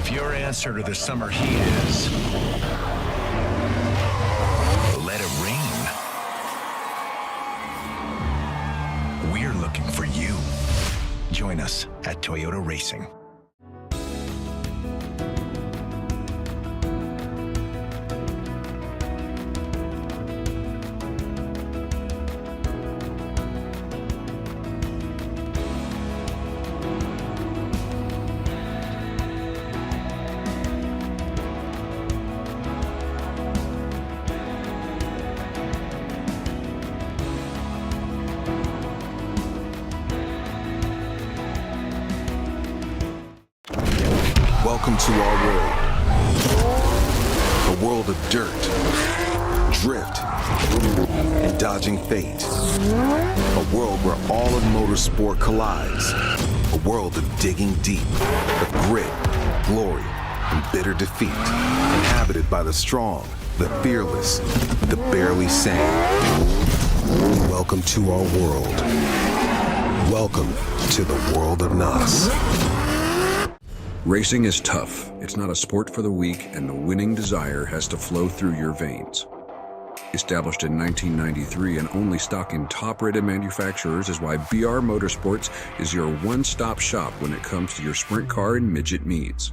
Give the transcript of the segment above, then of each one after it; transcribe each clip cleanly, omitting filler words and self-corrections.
If your answer to the summer heat is let it rain, we're looking for you. Join us at Toyota Racing. Welcome to our world. A world of dirt, drift, and dodging fate. A world where all of motorsport collides. A world of digging deep, of grit, glory, and bitter defeat. Inhabited by the strong, the fearless, the barely sane. Welcome to our world. Welcome to the world of NOS. Racing is tough. It's not a sport for the weak, and the winning desire has to flow through your veins. Established in 1993 and only stocked in top-rated manufacturers is why BR Motorsports is your one-stop shop when it comes to your sprint car and midget needs.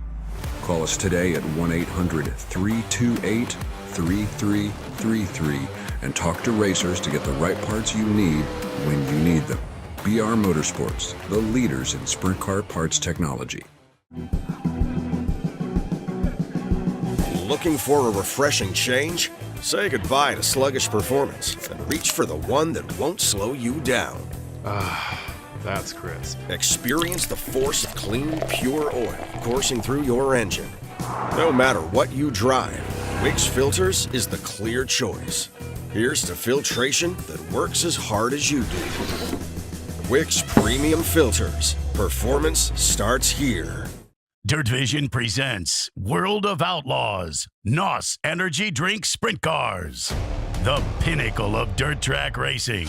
Call us today at 1-800-328-3333 and talk to racers to get the right parts you need when you need them. BR Motorsports, the leaders in sprint car parts technology. Looking for a refreshing change? Say goodbye to sluggish performance and reach for the one that won't slow you down. That's crisp. Experience the force of clean, pure oil coursing through your engine. No matter what you drive, Wix Filters is the clear choice. Here's to filtration that works as hard as you do. Wix Premium Filters. Performance starts here. DIRTVision presents World of Outlaws, NOS Energy Drink Sprint Cars, the pinnacle of dirt track racing.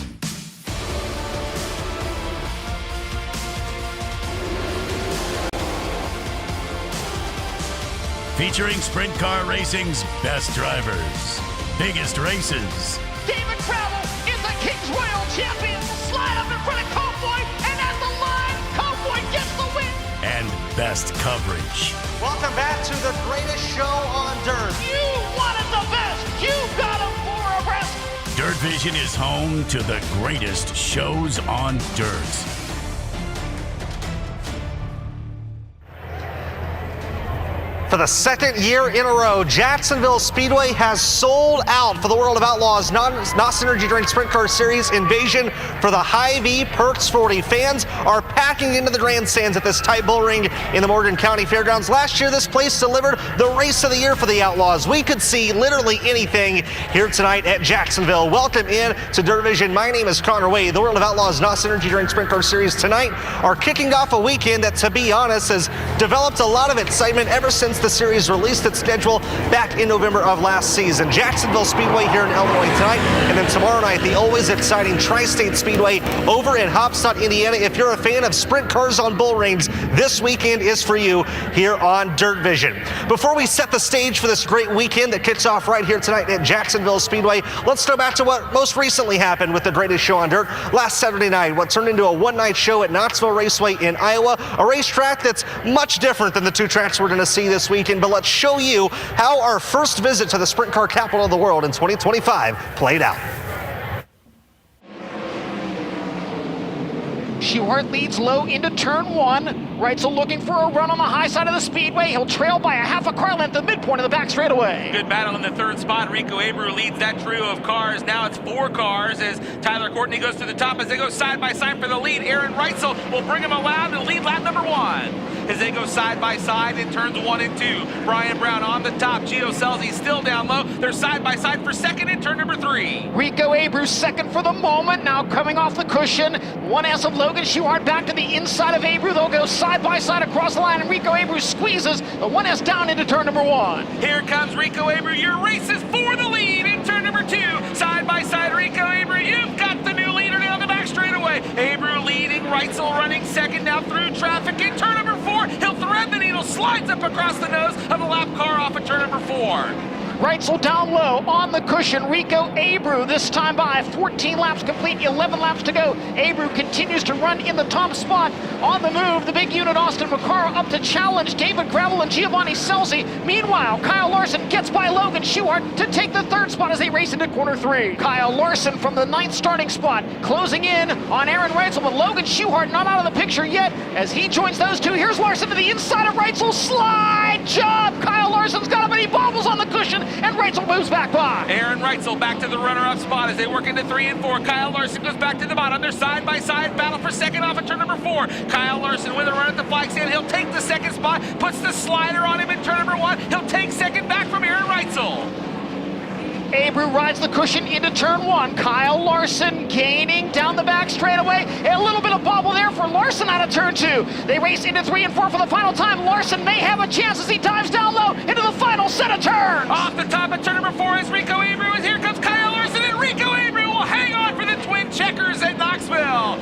Featuring sprint car racing's best drivers, biggest races. David Travel is the King's Royal Champion. Slide up in front of Cowboy, and at the line, Cowboy gets the win. And best coverage. Welcome back to the greatest show on dirt. You wanted the best. You got them four abreast. DIRTVision is home to the greatest shows on dirt. For the second year in a row, Jacksonville Speedway has sold out for the World of Outlaws NOS Energy Drink Sprint Car Series Invasion for the Hy-Vee Perks 40. Fans are packing into the grandstands at this tight bull ring in the Morgan County Fairgrounds. Last year, this place delivered the race of the year for the Outlaws. We could see literally anything here tonight at Jacksonville. Welcome in to DIRTVision. My name is Connor Wade. The World of Outlaws NOS Energy Drink Sprint Car Series tonight are kicking off a weekend that, to be honest, has developed a lot of excitement ever since the series released its schedule back in November of last season. Jacksonville Speedway here in Illinois tonight, and then tomorrow night, the always exciting Tri-State Speedway over in Hopstad, Indiana. If you're a fan of sprint cars on bull rings, this weekend is for you here on DIRTVision. Before we set the stage for this great weekend that kicks off right here tonight at Jacksonville Speedway, let's go back to what most recently happened with the greatest show on dirt last Saturday night, what turned into a one-night show at Knoxville Raceway in Iowa, a racetrack that's much different than the two tracks we're going to see this weekend. But let's show you how our first visit to the sprint car capital of the world in 2025 played out. Schuhart leads low into turn one. Reitzel looking for a run on the high side of the speedway. He'll trail by a half a car length the midpoint of the back straightaway. Good battle in the third spot. Rico Abreu leads that trio of cars. Now it's four cars as Tyler Courtney goes to the top as they go side by side for the lead. Aaron Reitzel will bring him around and lead lap number one. As they go side by side in turns 1 and 2. Brian Brown on the top. Gio Selzy still down low. They're side by side for second in turn number 3. Rico Abreu second for the moment. Now coming off the cushion. 1S of Logan Schuhart back to the inside of Abreu. They'll go side by side across the line, and Rico Abreu squeezes the 1S down into turn number 1. Here comes Rico Abreu. Your race is for the lead in turn number 2. Side by side, Rico Abreu. You've got the new leader down the back straightaway. Abreu leading. Reitzel running second now through traffic in turn number 4. He'll thread the needle. slides up across the nose of a lap car off of turn number 4. Reitzel down low on the cushion. Rico Abreu this time by 14 laps complete, 11 laps to go. Abreu continues to run in the top spot. On the move, the big unit Austin McCarr up to challenge David Gravel and Giovanni Scelzi. Meanwhile, Kyle Larson gets by Logan Schuchart to take the third spot as they race into corner 3. Kyle Larson from the 9th starting spot, closing in on Aaron Reitzel, but Logan Schuchart not out of the picture yet as he joins those two. Here's Larson to the inside of Reitzel. Slide job! Kyle Larson's got him and he bobbles on the cushion, and Reitzel moves back by. Aaron Reitzel back to the runner-up spot as they work into 3 and 4. Kyle Larson goes back to the bottom. They're side-by-side battle for second off at turn number 4. Kyle Larson with a run at the flag stand. He'll take the second spot, puts the slider on him in turn number 1. He'll take second back from Aaron Reitzel. Abreu rides the cushion into turn 1. Kyle Larson gaining down the back straightaway. A little bit of bobble there for Larson out of turn 2. They race into 3 and 4 for the final time. Larson may have a chance as he dives down low into the final set of turns. Off the top of turn number 4 is Rico Abreu, and here comes Kyle Larson, and Rico Abreu will hang on for the twin checkers at Knoxville.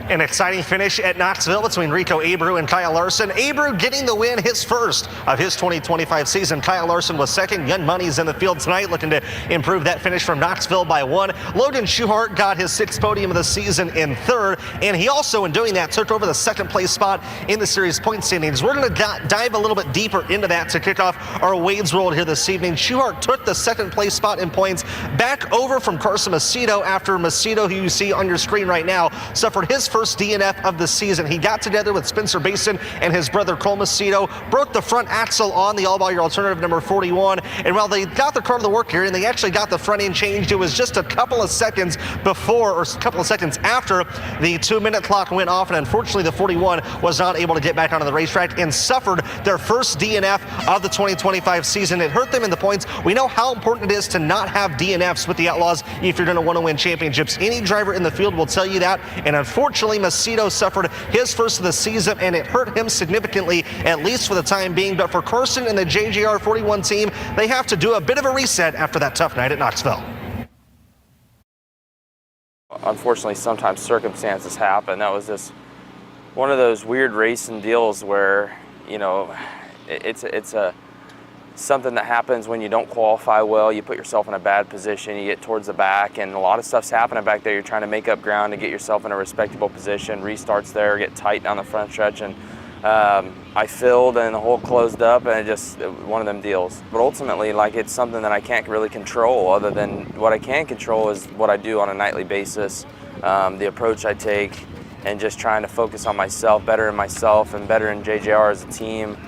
An exciting finish at Knoxville between Rico Abreu and Kyle Larson. Abreu getting the win, his first of his 2025 season. Kyle Larson was second. Young Money's in the field tonight looking to improve that finish from Knoxville by 1. Logan Schuchart got his 6th podium of the season in 3rd, and he also, in doing that, took over the 2nd place spot in the series point standings. We're going to dive a little bit deeper into that to kick off our Wade's World here this evening. Schuchart took the 2nd place spot in points back over from Carson Macedo after Macedo, who you see on your screen right now, suffered his first DNF of the season. He got together with Spencer Basin and his brother Cole Macedo, broke the front axle on the all-wire alternative number 41, and while they got the car to the work area and they actually got the front end changed, it was just a couple of seconds before, or a couple of seconds after, the 2-minute clock went off, and unfortunately the 41 was not able to get back onto the racetrack and suffered their first DNF of the 2025 season. It hurt them in the points. We know how important it is to not have DNFs with the Outlaws if you're going to want to win championships. Any driver in the field will tell you that, and unfortunately Macedo suffered his first of the season, and it hurt him significantly, at least for the time being. But for Carson and the JGR 41 team, they have to do a bit of a reset after that tough night at Knoxville. Unfortunately, sometimes circumstances happen. That was just one of those weird racing deals where, you know, it's something that happens when you don't qualify well. You put yourself in a bad position, you get towards the back, and a lot of stuff's happening back there. You're trying to make up ground to get yourself in a respectable position. Restarts there, get tight down the front stretch, and I filled and the hole closed up, and it just one of them deals. But ultimately, like, it's something that I can't really control. Other than what I can control is what I do on a nightly basis, the approach I take, and just trying to focus on myself, better in myself and better in JJR as a team.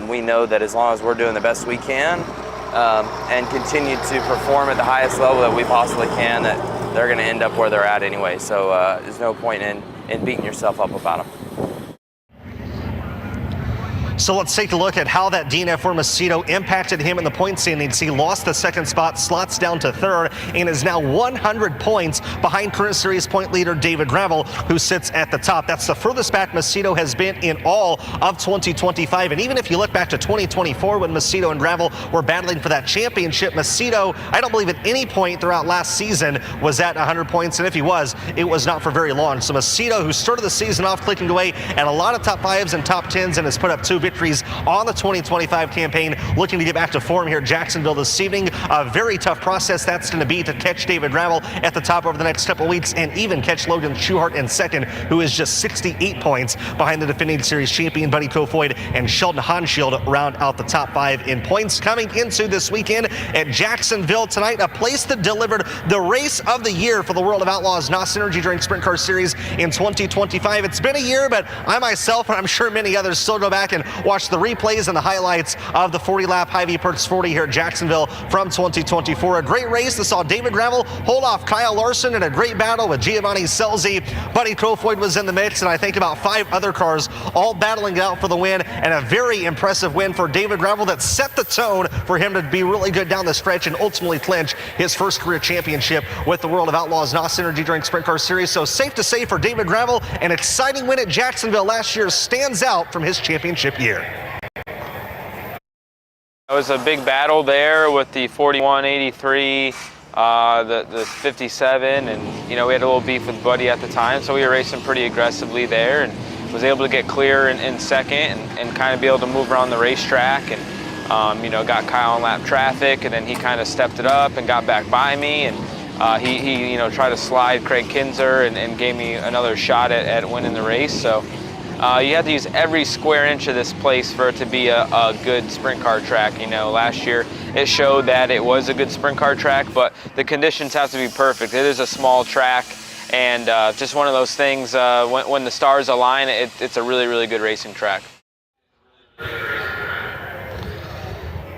We know that as long as we're doing the best we can and continue to perform at the highest level that we possibly can, that they're going to end up where they're at anyway. So there's no point in beating yourself up about them. So let's take a look at how that DNF for Macedo impacted him in the point standings. He lost the 2nd spot, slots down to 3rd, and is now 100 points behind current series point leader David Gravel, who sits at the top. That's the furthest back Macedo has been in all of 2025. And even if you look back to 2024, when Macedo and Gravel were battling for that championship, Macedo, I don't believe at any point throughout last season was at 100 points, and if he was, it was not for very long. So Macedo, who started the season off clicking away at a lot of top 5s and top 10s and has put up 2 victories on the 2025 campaign, looking to get back to form here at Jacksonville this evening. A very tough process that's going to be to catch David Gravel at the top over the next couple weeks, and even catch Logan Schuchart in 2nd, who is just 68 points behind the defending series champion Buddy Kofoid, and Sheldon Hanschild round out the top 5 in points. Coming into this weekend at Jacksonville tonight, a place that delivered the race of the year for the World of Outlaws NOS Energy Drink Sprint Car Series in 2025. It's been a year, but I myself, and I'm sure many others, still go back and watch the replays and the highlights of the 40-lap Hy-Vee Perks 40 here at Jacksonville from 2024. A great race that saw David Gravel hold off Kyle Larson in a great battle with Giovanni Scelzi. Buddy Kofoid was in the mix, and I think about 5 other cars all battling out for the win, and a very impressive win for David Gravel that set the tone for him to be really good down the stretch and ultimately clinch his first career championship with the World of Outlaws NOS Energy Drink Sprint Car Series. So safe to say for David Gravel, an exciting win at Jacksonville last year stands out from his championship year. It was a big battle there with the 4183, the 57, and you know, we had a little beef with Buddy at the time, so we were racing pretty aggressively there, and was able to get clear in second and kind of be able to move around the racetrack, and you know, got Kyle in lap traffic, and then he kind of stepped it up and got back by me, and he you know, tried to slide Craig Kinzer and gave me another shot at winning the race. So you have to use every square inch of this place for it to be a good sprint car track. You know, last year it showed that it was a good sprint car track, but the conditions have to be perfect. It is a small track, and just one of those things, when the stars align, it's a really, really good racing track.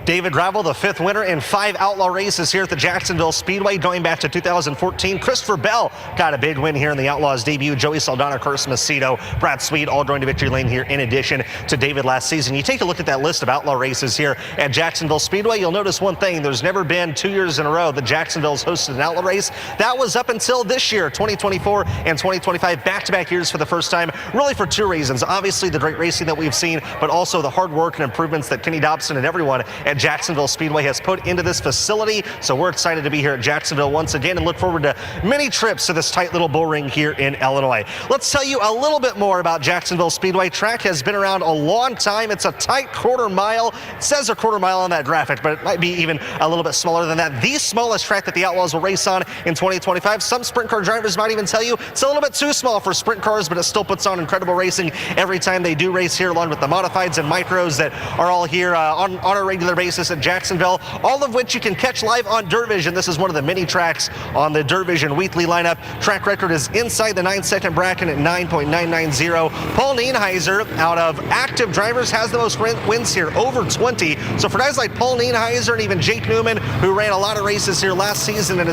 David Gravel, the 5th winner in 5 Outlaw races here at the Jacksonville Speedway, going back to 2014. Christopher Bell got a big win here in the Outlaws debut. Joey Saldana, Carson Macedo, Brad Sweet all joined to victory lane here in addition to David last season. You take a look at that list of Outlaw races here at Jacksonville Speedway, you'll notice one thing. There's never been 2 years in a row that Jacksonville's hosted an Outlaw race. That was up until this year, 2024 and 2025, back-to-back years for the first time, really for 2 reasons. Obviously, the great racing that we've seen, but also the hard work and improvements that Kenny Dobson and everyone at Jacksonville Speedway has put into this facility. So we're excited to be here at Jacksonville once again and look forward to many trips to this tight little bull ring here in Illinois. Let's tell you a little bit more about Jacksonville Speedway. Track has been around a long time. It's a tight quarter mile. It says a quarter mile on that graphic, but it might be even a little bit smaller than that. The smallest track that the Outlaws will race on in 2025. Some sprint car drivers might even tell you it's a little bit too small for sprint cars, but it still puts on incredible racing every time they do race here, along with the modifieds and micros that are all here on a regular basis at Jacksonville, all of which you can catch live on DIRTVision. This is one of the many tracks on the DIRTVision weekly lineup. Track record is inside the 9-second bracket at 9.990. Paul Nienheiser, out of active drivers, has the most wins here, over 20. So for guys like Paul Nienheiser and even Jake Newman, who ran a lot of races here last season and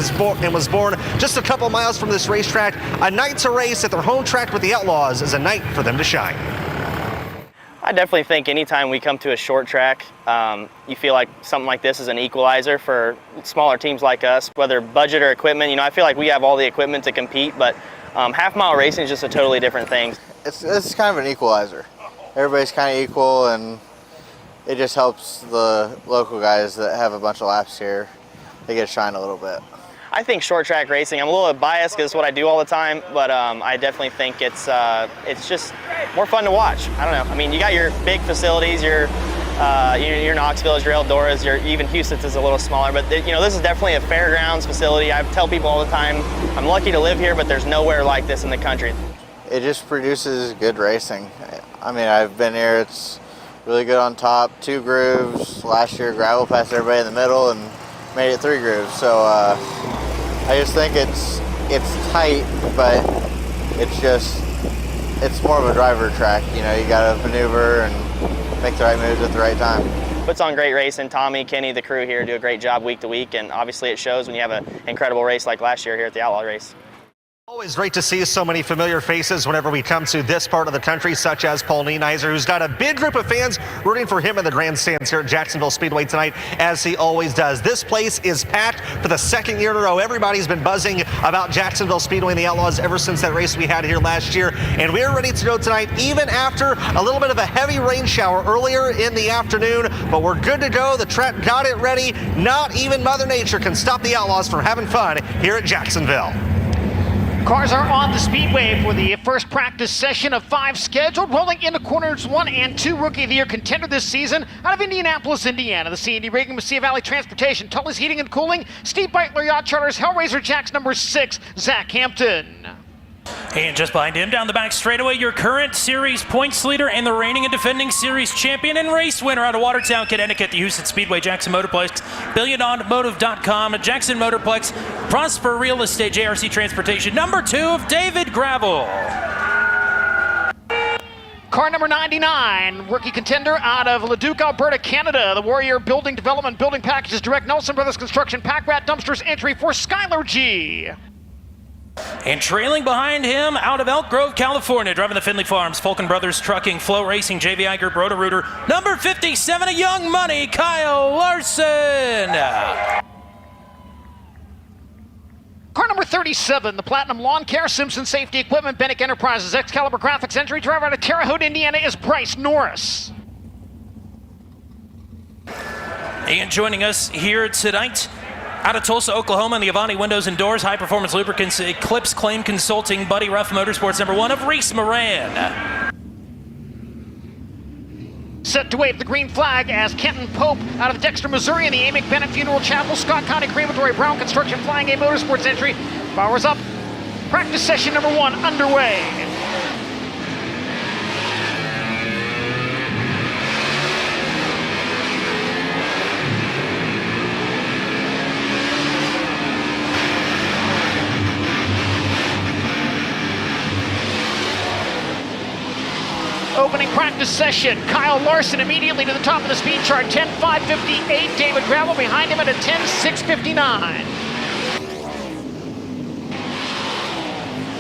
was born just a couple miles from this racetrack, a night to race at their home track with the Outlaws is a night for them to shine. I definitely think anytime we come to a short track, you feel like something like this is an equalizer for smaller teams like us, whether budget or equipment. You know, I feel like we have all the equipment to compete, but half-mile racing is just a totally different thing. It's kind of an equalizer. Everybody's kind of equal, and it just helps the local guys that have a bunch of laps here. They get to shine a little bit. I think short track racing, I'm a little biased because it's what I do all the time, but I definitely think it's just more fun to watch. I don't know. I mean, you got your big facilities, your Knoxville's, your Eldora's, even Houston's is a little smaller, but you know, this is definitely a fairgrounds facility. I tell people all the time, I'm lucky to live here, but there's nowhere like this in the country. It just produces good racing. I mean, I've been here, it's really good on top, 2 grooves. Last year, gravel passed everybody in the middle and made it 3 grooves. So I just think it's tight, but it's more of a driver track. You know, you got to maneuver and make the right moves at the right time. Puts on great racing. Tommy, Kenny, the crew here do a great job week to week, and obviously it shows when you have an incredible race like last year here at the Outlaw race. Always great to see so many familiar faces whenever we come to this part of the country, such as Paul Nienheiser, who's got a big group of fans rooting for him in the grandstands here at Jacksonville Speedway tonight, as he always does. This place is packed for the 2nd year in a row. Everybody's been buzzing about Jacksonville Speedway and the Outlaws ever since that race we had here last year, and we're ready to go tonight, even after a little bit of a heavy rain shower earlier in the afternoon, but we're good to go. The track got it ready. Not even Mother Nature can stop the Outlaws from having fun here at Jacksonville. Cars are on the speedway for the first practice session of 5 scheduled. Rolling into corners 1 and 2, Rookie of the Year contender this season out of Indianapolis, Indiana. The C&D Reagan Messiah Valley Transportation, Tully's Heating and Cooling, Steve Beitler Yacht Charters, Hellraiser Jacks number 6, Zach Hampton. And just behind him, down the back straightaway, your current series points leader and the reigning and defending series champion and race winner out of Watertown, Connecticut, the Houston Speedway, Jackson Motorplex, BillionAutomotive.com, Jackson Motorplex, Prosper Real Estate, JRC Transportation, number 2 of David Gravel. Car number 99, rookie contender out of Leduc, Alberta, Canada. The Warrior Building Development Building Packages Direct, Nelson Brothers Construction, Pack Rat Dumpsters entry for Skylar G. And trailing behind him out of Elk Grove, California, driving the Finley Farms, Fulken Brothers Trucking, Flow Racing, JVI Group, Roto-Rooter, number 57 of Young Money, Kyle Larson. Car number 37, the Platinum Lawn Care, Simpson Safety Equipment, Bennick Enterprises, Excalibur Graphics entry driver out of Terre Haute, Indiana is Bryce Norris. And joining us here tonight, out of Tulsa, Oklahoma, in the Avani Windows and Doors, High Performance Lubricants, Eclipse Claim Consulting, Buddy Ruff Motorsports, number 1 of Reese Moran. Set to wave the green flag as Kenton Pope out of Dexter, Missouri in the A. McBennett Funeral Chapel, Scott County Crematory, Brown Construction Flying A Motorsports entry. Powers up. Practice session number 1 underway. Opening practice session. Kyle Larson immediately to the top of the speed chart, 10.558. David Gravel behind him at a 10.659.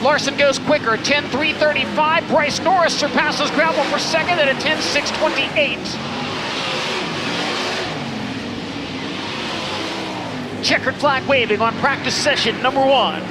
Larson goes quicker, 10.335. Bryce Norris surpasses Gravel for second at a 10.628. Checkered flag waving on practice session number 1.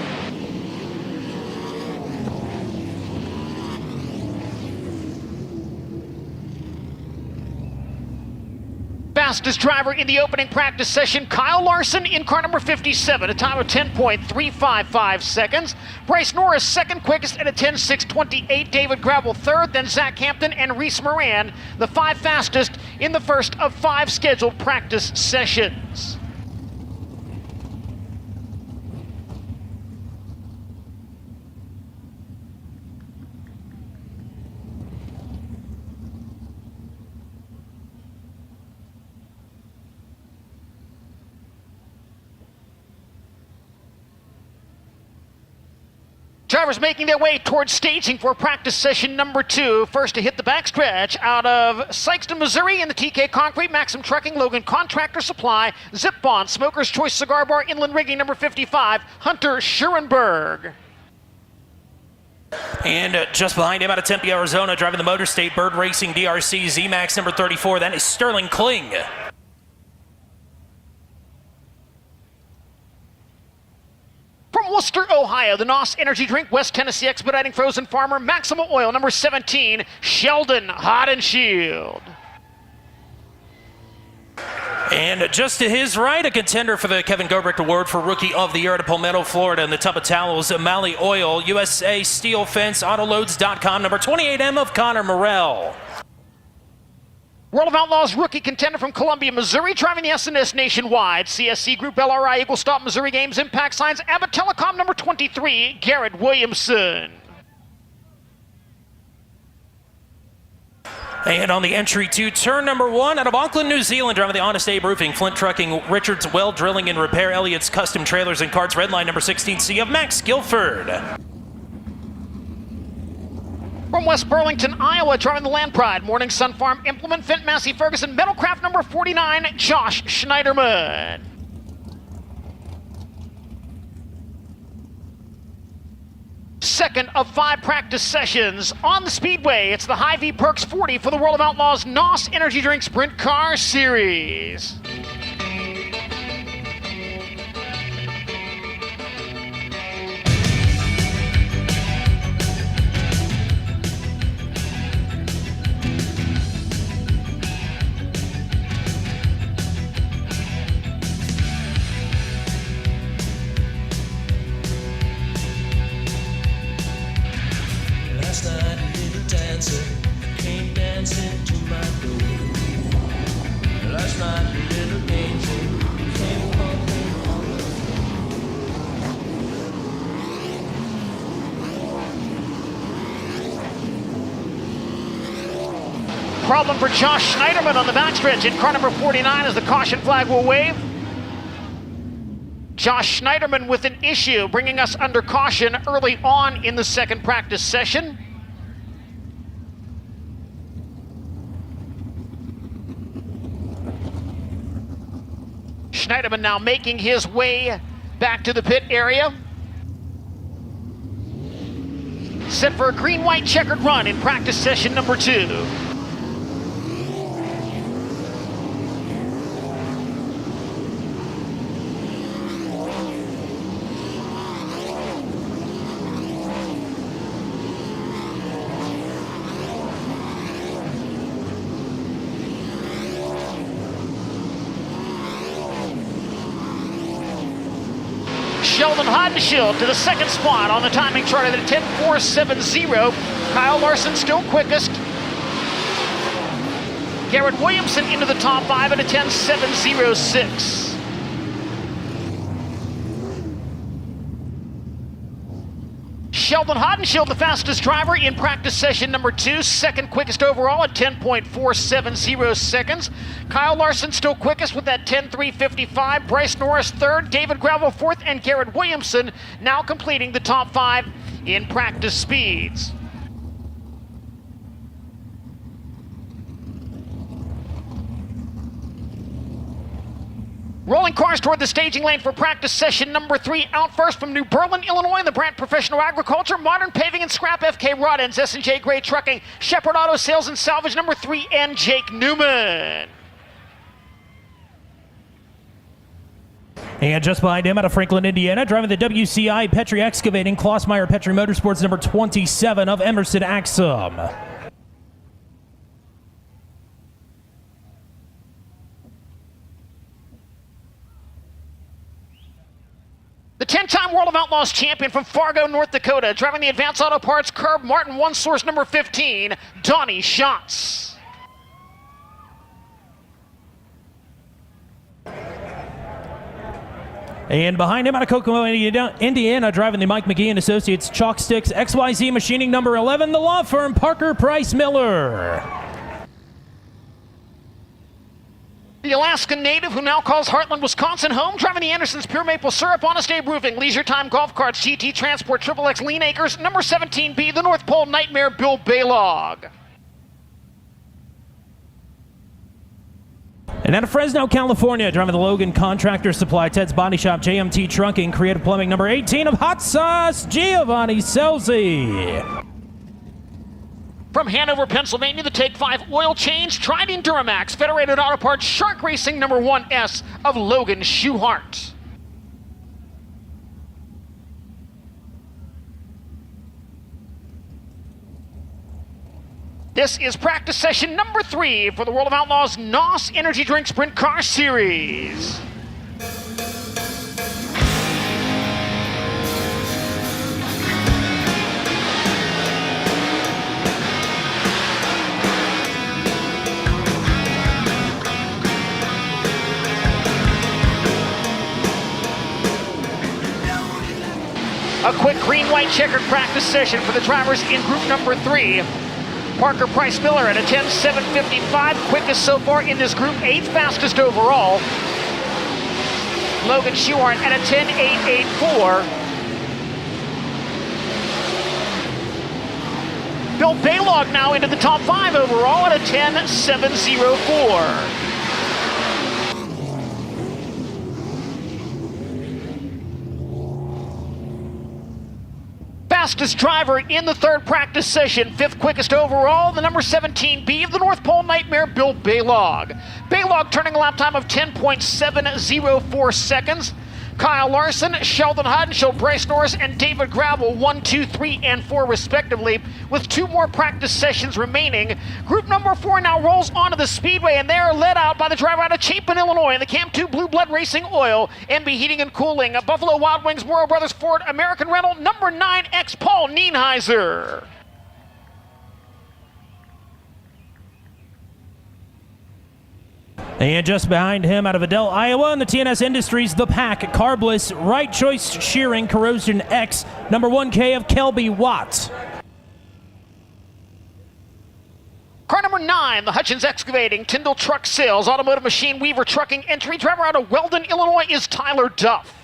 Fastest driver in the opening practice session, Kyle Larson in car number 57, a time of 10.355 seconds. Bryce Norris second quickest at a 10.628. David Gravel third, then Zach Hampton and Reese Moran, the 5 fastest in the first of 5 scheduled practice sessions. Drivers making their way towards staging for practice session number 2. First to hit the backstretch out of Sykeston, Missouri in the TK Concrete, Maxim Trucking, Logan Contractor Supply, Zip Bond, Smoker's Choice Cigar Bar, Inland Rigging number 55, Hunter Schurenberg. And just behind him out of Tempe, Arizona, driving the Motor State Bird Racing DRC Z-Max number 34, that is Sterling Kling. From Worcester, Ohio, the NOS Energy Drink, West Tennessee Expediting Frozen Farmer, Maximum Oil, number 17, Sheldon Hodenshield. And just to his right, a contender for the Kevin Gobrecht Award for Rookie of the Year out of Palmetto, Florida, in the tub of towels, Mally Oil, USA Steel Fence, Autoloads.com, number 28M of Connor Morrell. World of Outlaws rookie contender from Columbia, Missouri, driving the SNS nationwide. CSC Group, LRI, Eagle Stop, Missouri Games, Impact Signs, Abbott Telecom, number 23, Garrett Williamson. And on the entry to turn number 1 out of Auckland, New Zealand, driving the Honest Abe Roofing, Flint Trucking, Richards Well Drilling and Repair, Elliott's Custom Trailers and Carts, Redline number 16C of Max Guilford. From West Burlington, Iowa, driving the Land Pride, Morning Sun Farm Implement, Fenton Massey Ferguson, Metalcraft number 49, Josh Schneiderman. Second of 5 practice sessions on the Speedway. It's the Hy-Vee Perks 40 for the World of Outlaws NOS Energy Drink Sprint Car Series. Last night a little dancer came dancing to my door. Last night a little angel came walking on the floor. Problem for Josh Schneiderman on the backstretch in car number 49 as the caution flag will wave. Josh Schneiderman with an issue, bringing us under caution early on in the second practice session. Schneiderman now making his way back to the pit area. Set for a green-white checkered run in practice session number 2. Sheldon Hodenshield to the second spot on the timing chart at a 10.470. Kyle Larson still quickest. Garrett Williamson into the top 5 at a 10.706. Sheldon Hodenshield, the fastest driver in practice session number 2, second quickest overall at 10.470 seconds. Kyle Larson still quickest with that 10.355. Bryce Norris third, David Gravel fourth, and Garrett Williamson now completing the top 5 in practice speeds. Rolling cars toward the staging lane for practice session number 3. Out first from New Berlin, Illinois, the Brandt Professional Agriculture, Modern Paving and Scrap, FK Rod Ends, S&J Gray Trucking, Shepherd Auto Sales and Salvage number 3, and Jake Newman. And just behind him out of Franklin, Indiana, driving the WCI Petrie Excavating, Klossmeyer Petrie Motorsports number 27 of Emerson Axum. The 10-time World of Outlaws champion from Fargo, North Dakota, driving the Advanced Auto Parts Curb Martin One Source number 15, Donnie Schatz. And behind him out of Kokomo, Indiana, driving the Mike McGee and Associates Chalk Sticks XYZ Machining number 11, the law firm Parker Price Miller. The Alaskan native who now calls Heartland, Wisconsin home, driving the Andersons Pure Maple Syrup, Honest Abe Roofing, Leisure Time Golf Carts, GT Transport, XXX Lean Acres, number 17B, the North Pole Nightmare, Bill Baylog. And out of Fresno, California, driving the Logan Contractor Supply, Ted's Body Shop, JMT Trunking, Creative Plumbing, number 18 of Hot Sauce, Giovanni Selzy. From Hanover, Pennsylvania, the Take 5 Oil Change, Trident Duramax, Federated Auto Parts, Shark Racing, number 1S of Logan Schuhart. This is practice session number 3 for the World of Outlaws NOS Energy Drink Sprint Car Series. A quick green-white checkered practice session for the drivers in group number 3. Parker Price Miller at a 10.755, quickest so far in this group, 8th fastest overall. Logan Schuhart at a 10.884. Bill Baylog now into the top 5 overall at a 10.704. Fastest driver in the 3rd practice session, 5th quickest overall, the number 17B of the North Pole Nightmare, Bill Baylog. Baylog turning a lap time of 10.704 seconds. Kyle Larson, Sheldon Hodenshield, Bryce Norris, and David Gravel 1, 2, 3, and 4 respectively, with 2 more practice sessions remaining. Group number 4 now rolls onto the speedway, and they are led out by the driver out of Chapin, Illinois, in the Cam 2 Blue Blood Racing Oil, MB Heating and Cooling, Buffalo Wild Wings, Morrow Brothers Ford, American Rental, number 9X Paul Nienheiser. And just behind him out of Adel, Iowa, in the TNS Industries, the pack, Carbless, Right Choice Shearing, Corrosion X, number 1K of Kelby Watt. Car number 9, the Hutchins Excavating, Tyndall Truck Sales, Automotive Machine Weaver Trucking entry driver out of Weldon, Illinois is Tyler Duff.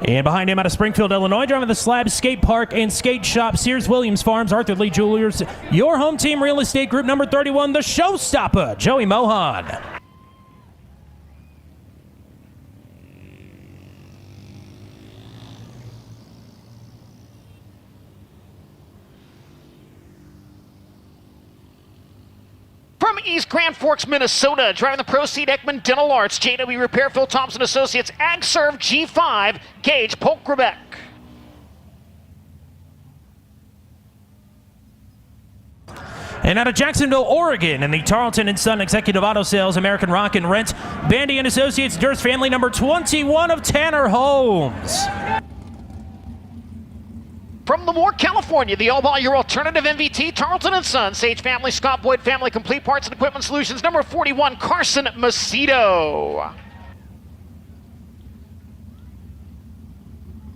And behind him out of Springfield, Illinois, driving the Slab Skate Park and Skate Shop, Sears Williams Farms, Arthur Lee Jewelers, your home team real estate group number 31, the Showstopper, Joey Mohan. From East Grand Forks, Minnesota, driving the Proceed Ekman Dental Arts, JW Repair, Phil Thompson Associates, AgServe G5, Gage Polk, Quebec. And out of Jacksonville, Oregon, in the Tarleton & Son Executive Auto Sales, American Rock and Rent, Bandy & Associates, Durst Family, number 21 of Tanner Holmes. From Lemoore, California, the all-ball your alternative MVT, Tarleton & Son, Sage Family, Scott Boyd Family, Complete Parts and Equipment Solutions, number 41, Carson Macedo.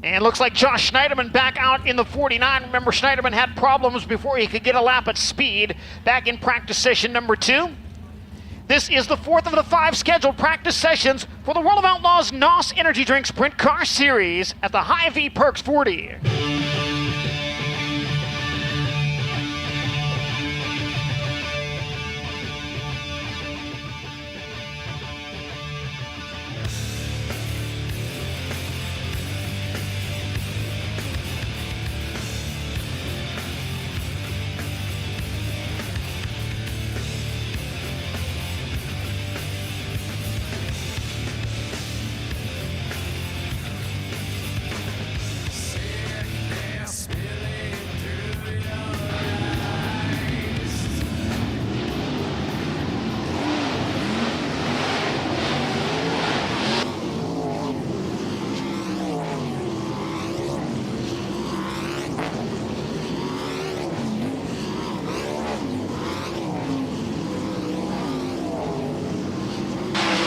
And looks like Josh Schneiderman back out in the 49. Remember, Schneiderman had problems before he could get a lap at speed back in practice session number 2. This is the 4th of the 5 scheduled practice sessions for the World of Outlaws NOS Energy Drink Sprint Car Series at the Hy-Vee Perks 40.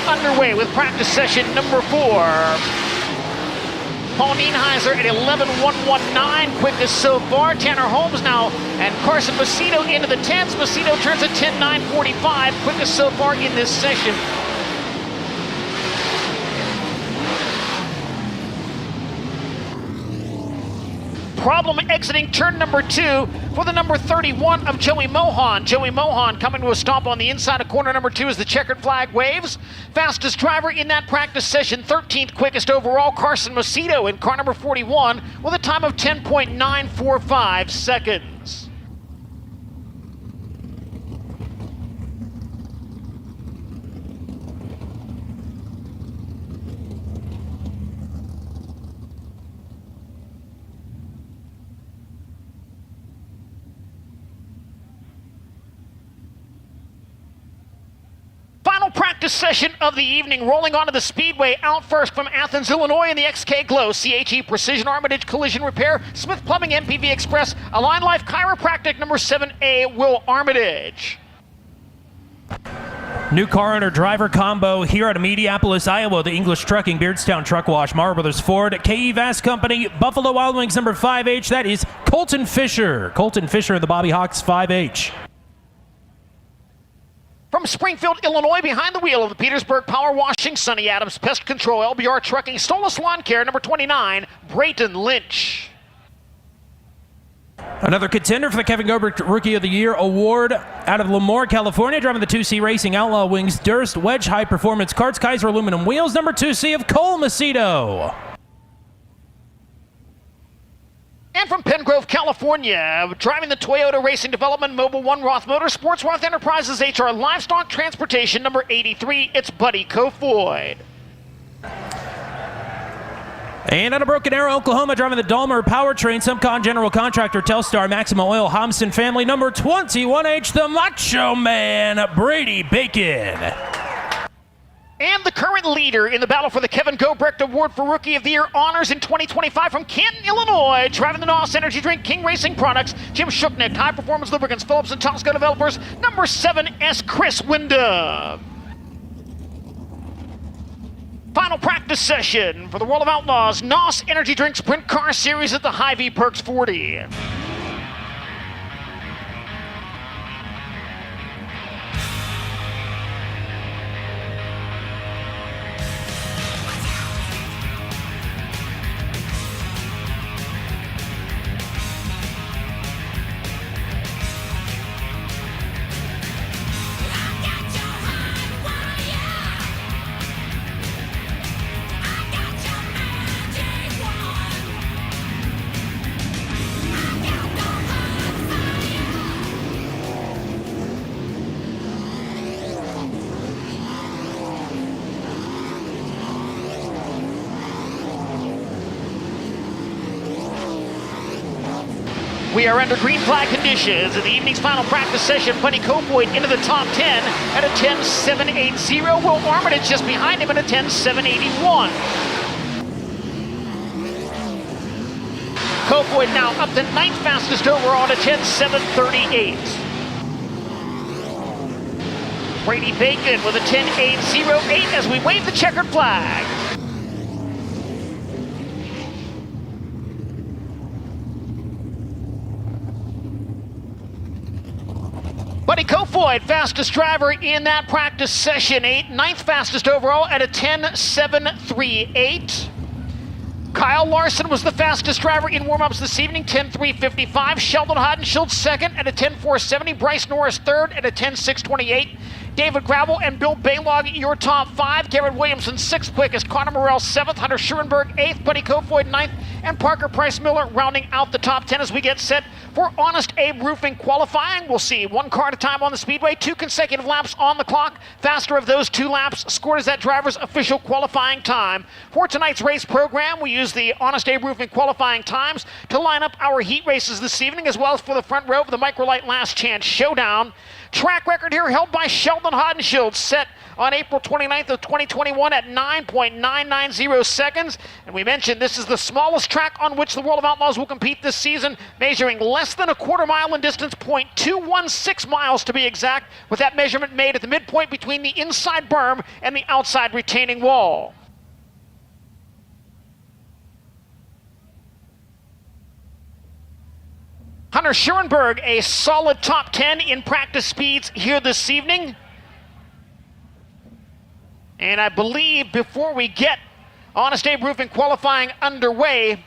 Underway with practice session number 4. Paul Nienheiser at 11.119, quickest so far. Tanner Holmes now and Carson Macedo into the 10s. Macedo turns at 10.945, quickest so far in this session. Problem exiting turn number 2 for the number 31 of Joey Mohan. Joey Mohan coming to a stop on the inside of corner number 2 as the checkered flag waves. Fastest driver in that practice session, 13th quickest overall, Carson Macedo in car number 41 with a time of 10.945 seconds. Final practice session of the evening, rolling onto the speedway. Out first from Athens, Illinois in the XK Glow, CHE Precision Armitage Collision Repair, Smith Plumbing, MPV Express, Align Life Chiropractic, number 7A, Will Armitage. New car owner driver combo here at Mediapolis, Iowa. The English Trucking, Beardstown Truck Wash, Mara Brothers Ford, KE Vast Company, Buffalo Wild Wings number 5H. That is Colton Fisher. Colton Fisher of the Bobby Hawks 5H. From Springfield, Illinois, behind the wheel of the Petersburg Power Washing, Sonny Adams Pest Control, LBR Trucking, Stolas Lawn Care, number 29, Brayton Lynch. Another contender for the Kevin Gobrick Rookie of the Year award out of Lemoore, California, driving the 2C Racing Outlaw Wings, Durst Wedge High Performance Karts, Kaiser Aluminum Wheels, number 2C of Cole Macedo. And from Pengrove, California, driving the Toyota Racing Development Mobile One Roth Motorsports, Roth Enterprises HR Livestock Transportation, number 83, it's Buddy Kofoid. And out of Broken Arrow, Oklahoma, driving the Dahmer Powertrain, Subcon General Contractor, Telstar, Maxima Oil, Homson Family, number 21H, the Macho Man, Brady Bacon. And the current leader in the battle for the Kevin Gobrecht Award for Rookie of the Year honors in 2025 from Canton, Illinois, driving the NOS Energy Drink King Racing Products, Jim Shooknick, High Performance Lubricants, Phillips and Tosco Developers, number 7S, Chris Wyndham. Final practice session for the World of Outlaws NOS Energy Drink Sprint Car Series at the Hy-Vee Perks 40. We are under green flag conditions in the evening's final practice session. Buddy Kofoid into the top 10 at a 10.780. Will Armitage just behind him at a 10.781. Kofoid now up to 9th fastest overall at a 10.738. Brady Bacon with a 10.808 as we wave the checkered flag. Buddy Kofoid, fastest driver in that practice session, 9th fastest overall at a 10.738. Kyle Larson was the fastest driver in warm-ups this evening, 10.355. Sheldon Hodenshield second at a 10.470. Bryce Norris third at a 10.628. David Gravel and Bill Baylog, your top 5. Garrett Williamson, 6th quickest. Connor Morrell, 7th. Hunter Schurenberg, 8th. Buddy Kofoid, 9th. And Parker Price Miller rounding out the top 10 as we get set for Honest Abe Roofing qualifying. We'll see 1 car at a time on the speedway, 2 consecutive laps on the clock. Faster of those 2 laps scored as that driver's official qualifying time. For tonight's race program, we use the Honest Abe Roofing qualifying times to line up our heat races this evening, as well as for the front row of the Microlight Last Chance Showdown. Track record here held by Sheldon Hodenshield, set on April 29th of 2021 at 9.990 seconds. And we mentioned this is the smallest track on which the World of Outlaws will compete this season, measuring less than a quarter mile in distance, 0.216 miles to be exact, with that measurement made at the midpoint between the inside berm and the outside retaining wall. Hunter Schurenberg, a solid top 10 in practice speeds here this evening. And I believe before we get Honest Abe Roofing qualifying underway,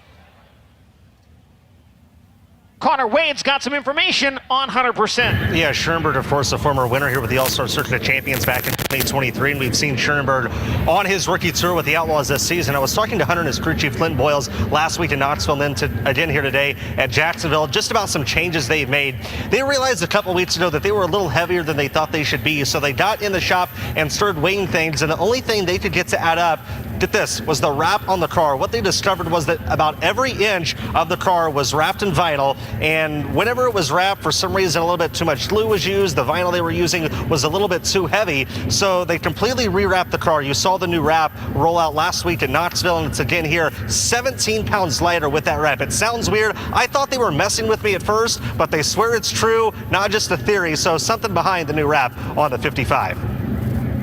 Connor Wade's got some information on 100%. Yeah, Schurenberg, of course, a former winner here with the All-Star Circuit of Champions back in 2023, and we've seen Schurenberg on his rookie tour with the Outlaws this season. I was talking to Hunter and his crew chief, Clinton Boyles, last week in Knoxville, and then again here today at Jacksonville, just about some changes they've made. They realized a couple weeks ago that they were a little heavier than they thought they should be, so they got in the shop and started weighing things, and the only thing they could get to add up, get this, was the wrap on the car. What they discovered was that about every inch of the car was wrapped in vinyl, and whenever it was wrapped, for some reason a little bit too much glue was used. The vinyl they were using was a little bit too heavy, so they completely rewrapped the car. You saw the new wrap roll out last week in Knoxville, and it's again here 17 pounds lighter with that wrap. It sounds weird. I thought they were messing with me at first, but they swear it's true, not just a theory, so something behind the new wrap on the 55.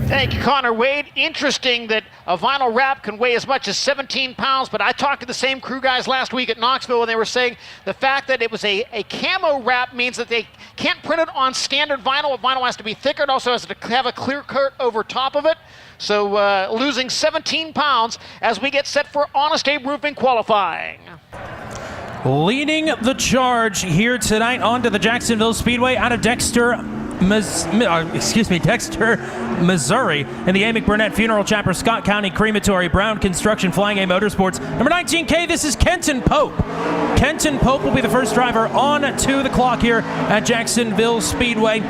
Thank you, Connor Wade. Interesting that a vinyl wrap can weigh as much as 17 pounds, but I talked to the same crew guys last week at Knoxville, and they were saying the fact that it was a camo wrap means that they can't print it on standard vinyl. Vinyl has to be thicker. It also has to have a clear coat over top of it. So losing 17 pounds as we get set for Honest Abe Roofing qualifying. Leading the charge here tonight onto the Jacksonville Speedway out of Dexter, Missouri, in the A. McBurnett Funeral Chapter, Scott County Crematory, Brown Construction, Flying A Motorsports. Number 19K, this is Kenton Pope. Kenton Pope will be the first driver on to the clock here at Jacksonville Speedway.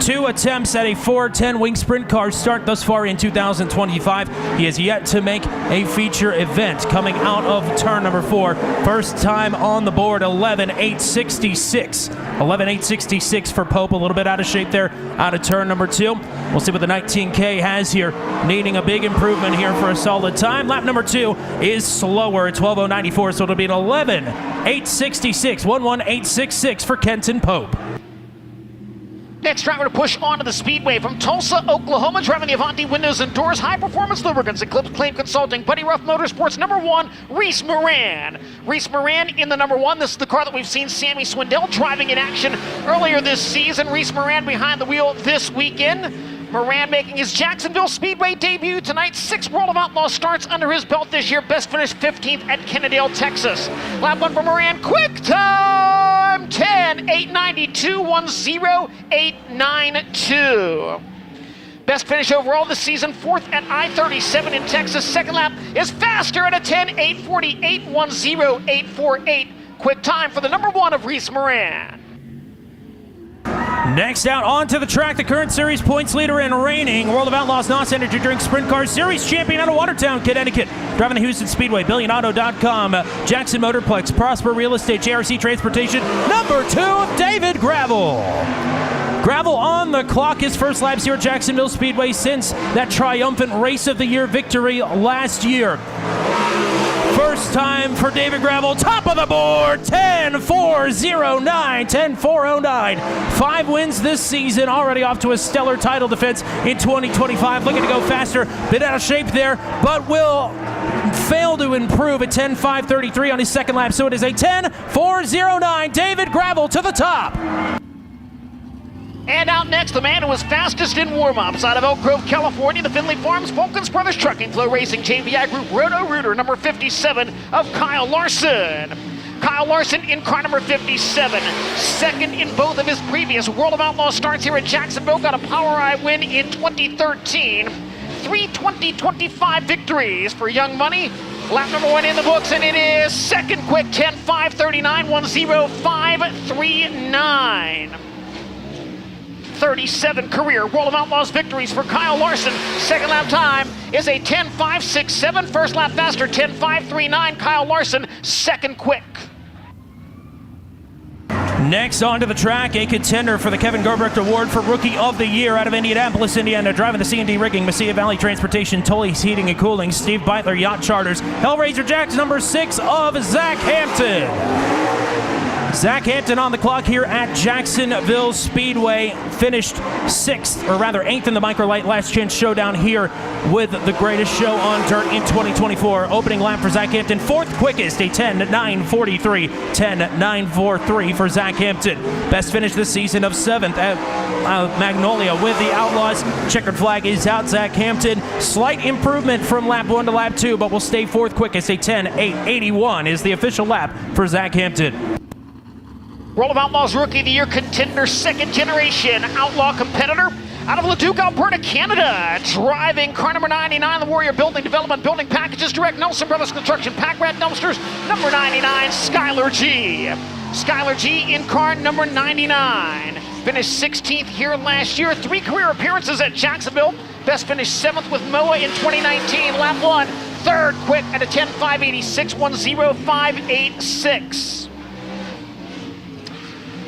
2 attempts at a 410 wing sprint car start thus far in 2025. He has yet to make a feature event coming out of turn number 4. First time on the board, 11.866. 11.866 for Pope, a little bit out of shape there out of turn number 2. We'll see what the 19K has here, needing a big improvement here for a solid time. Lap number 2 is slower at 12.094, so it'll be an 11.866, 11.866 for Kenton Pope. Next driver to push onto the speedway from Tulsa, Oklahoma, driving the Avanti windows and doors, High Performance Lubricants, Eclipse Claim Consulting, Buddy Ruff Motorsports, number 1, Reese Moran. Reese Moran in the number 1. This is the car that we've seen Sammy Swindell driving in action earlier this season. Reese Moran behind the wheel this weekend. Moran making his Jacksonville Speedway debut tonight. 6 World of Outlaws starts under his belt this year. Best finish 15th at Kennedale, Texas. Lap 1 for Moran. Quick time 10.892, 10.892. Best finish overall this season, 4th at I-37 in Texas. Second lap is faster at a 10.848, 10.848. Quick time for the number 1 of Reese Moran. Next out onto the track, the current series points leader and reigning World of Outlaws NOS Energy Drink Sprint Car Series champion out of Watertown, Connecticut. Driving the Houston Speedway, BillionAuto.com, Jackson Motorplex, Prosper Real Estate, JRC Transportation. Number 2, David Gravel. Gravel on the clock, his first laps here at Jacksonville Speedway since that triumphant Race of the Year victory last year. First time for David Gravel, top of the board, 10.409, 10.409. 5 wins this season, already off to a stellar title defense in 2025. Looking to go faster, bit out of shape there, but will fail to improve at 10.533 on his second lap. So it is a 10.409. David Gravel to the top. And out next, the man who was fastest in warm-ups out of Elk Grove, California, the Finley Farms, Vulcans Brothers Trucking Flow Racing, JVI Group, Roto-Rooter, number 57 of Kyle Larson. Kyle Larson in car number 57, second in both of his previous World of Outlaws starts here at Jacksonville, got a POWRi win in 2013. 3 2025 victories for Young Money. Lap number 1 in the books, and it is second quick, 10.539, 1:05.39. 37 career World of Outlaws victories for Kyle Larson. Second lap time is a 10.567. First lap faster, 10.539. Kyle Larson, second quick. Next onto the track, a contender for the Kevin Garbrecht Award for Rookie of the Year out of Indianapolis, Indiana. Driving the C&D Rigging, Mesilla Valley Transportation, Tully's Heating and Cooling, Steve Beitler Yacht Charters, Hellraiser Jacks, number 6 of Zach Hampton. Zach Hampton on the clock here at Jacksonville Speedway. Finished 6th, or rather 8th in the Microlight Last Chance Showdown here with the greatest show on dirt in 2024. Opening lap for Zach Hampton, 4th quickest, a 10.943. 10.943 for Zach Hampton. Best finish this season of 7th at Magnolia with the Outlaws. Checkered flag is out. Zach Hampton, slight improvement from lap 1 to lap 2, but will stay 4th quickest. A 10.881 is the official lap for Zach Hampton. World of Outlaws Rookie of the Year contender, second generation outlaw competitor out of Leduc, Alberta, Canada. Driving car number 99, the Warrior Building Development Building Packages Direct, Nelson Brothers Construction, Pack Rat Dumpsters, number 99, Skylar G. Skylar G in car number 99. Finished 16th here last year. 3 career appearances at Jacksonville. Best finished 7th with MOA in 2019. Lap 1, 3rd quick at a 10.586, 1:05.86.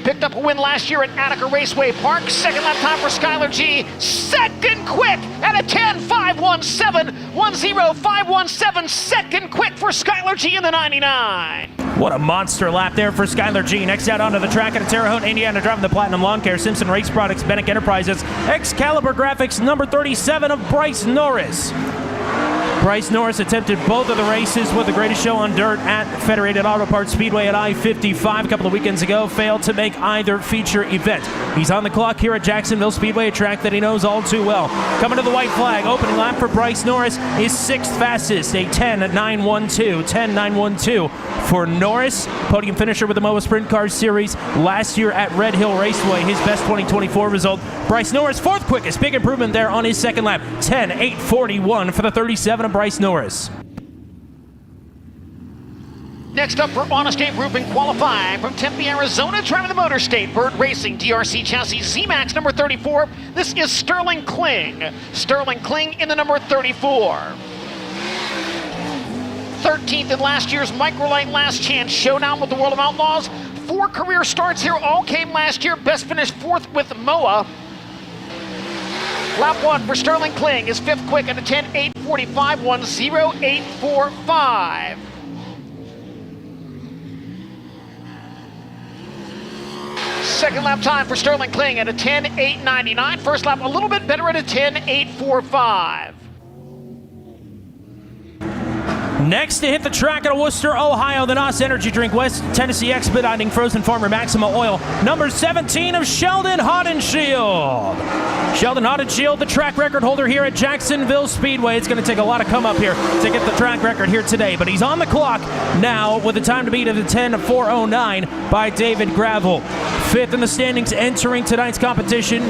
Picked up a win last year at Attica Raceway Park. Second lap time for Skylar G. Second quick at a 10.517, 1:05.17. Second quick for Skylar G in the 99. What a monster lap there for Skylar G. Next out onto the track at Terre Haute, Indiana, driving the Platinum Lawn Care, Simpson Race Products, Bennick Enterprises, Excalibur Graphics, number 37 of Bryce Norris. Bryce Norris attempted both of the races with the greatest show on dirt at Federated Auto Parts Speedway at I-55 a couple of weekends ago. Failed to make either feature event. He's on the clock here at Jacksonville Speedway, a track that he knows all too well. Coming to the white flag, opening lap for Bryce Norris is 6th fastest, a 10.912. 10.912 for Norris. Podium finisher with the MOA Sprint Car Series last year at Red Hill Raceway. His best 2024 result. Bryce Norris, 4th quickest. Big improvement there on his second lap. 10.841 for the 37 of Bryce Norris. Next up for Honest Abe Grouping qualifying from Tempe, Arizona, driving the Motor State Bird Racing DRC chassis Z-Max number 34. This is Sterling Kling. Sterling Kling in the number 34. 13th in last year's Microlight Last Chance Showdown with the World of Outlaws. 4 career starts here, all came last year. Best finished 4th with MOA. Lap 1 for Sterling Kling is 5th quick at a 10.845, 1:08.45. Second lap time for Sterling Kling at a 10.899. First lap a little bit better at a 10.845. Next to hit the track at Worcester, Ohio, the NOS Energy Drink, West Tennessee Expediting, Frozen Farmer, Maxima Oil, number 17 of Sheldon Haudenschild. Sheldon Haudenschild, the track record holder here at Jacksonville Speedway. It's going to take a lot of come up here to get the track record here today, but he's on the clock now with a time to beat of the 10.409 by David Gravel. 5th in the standings entering tonight's competition.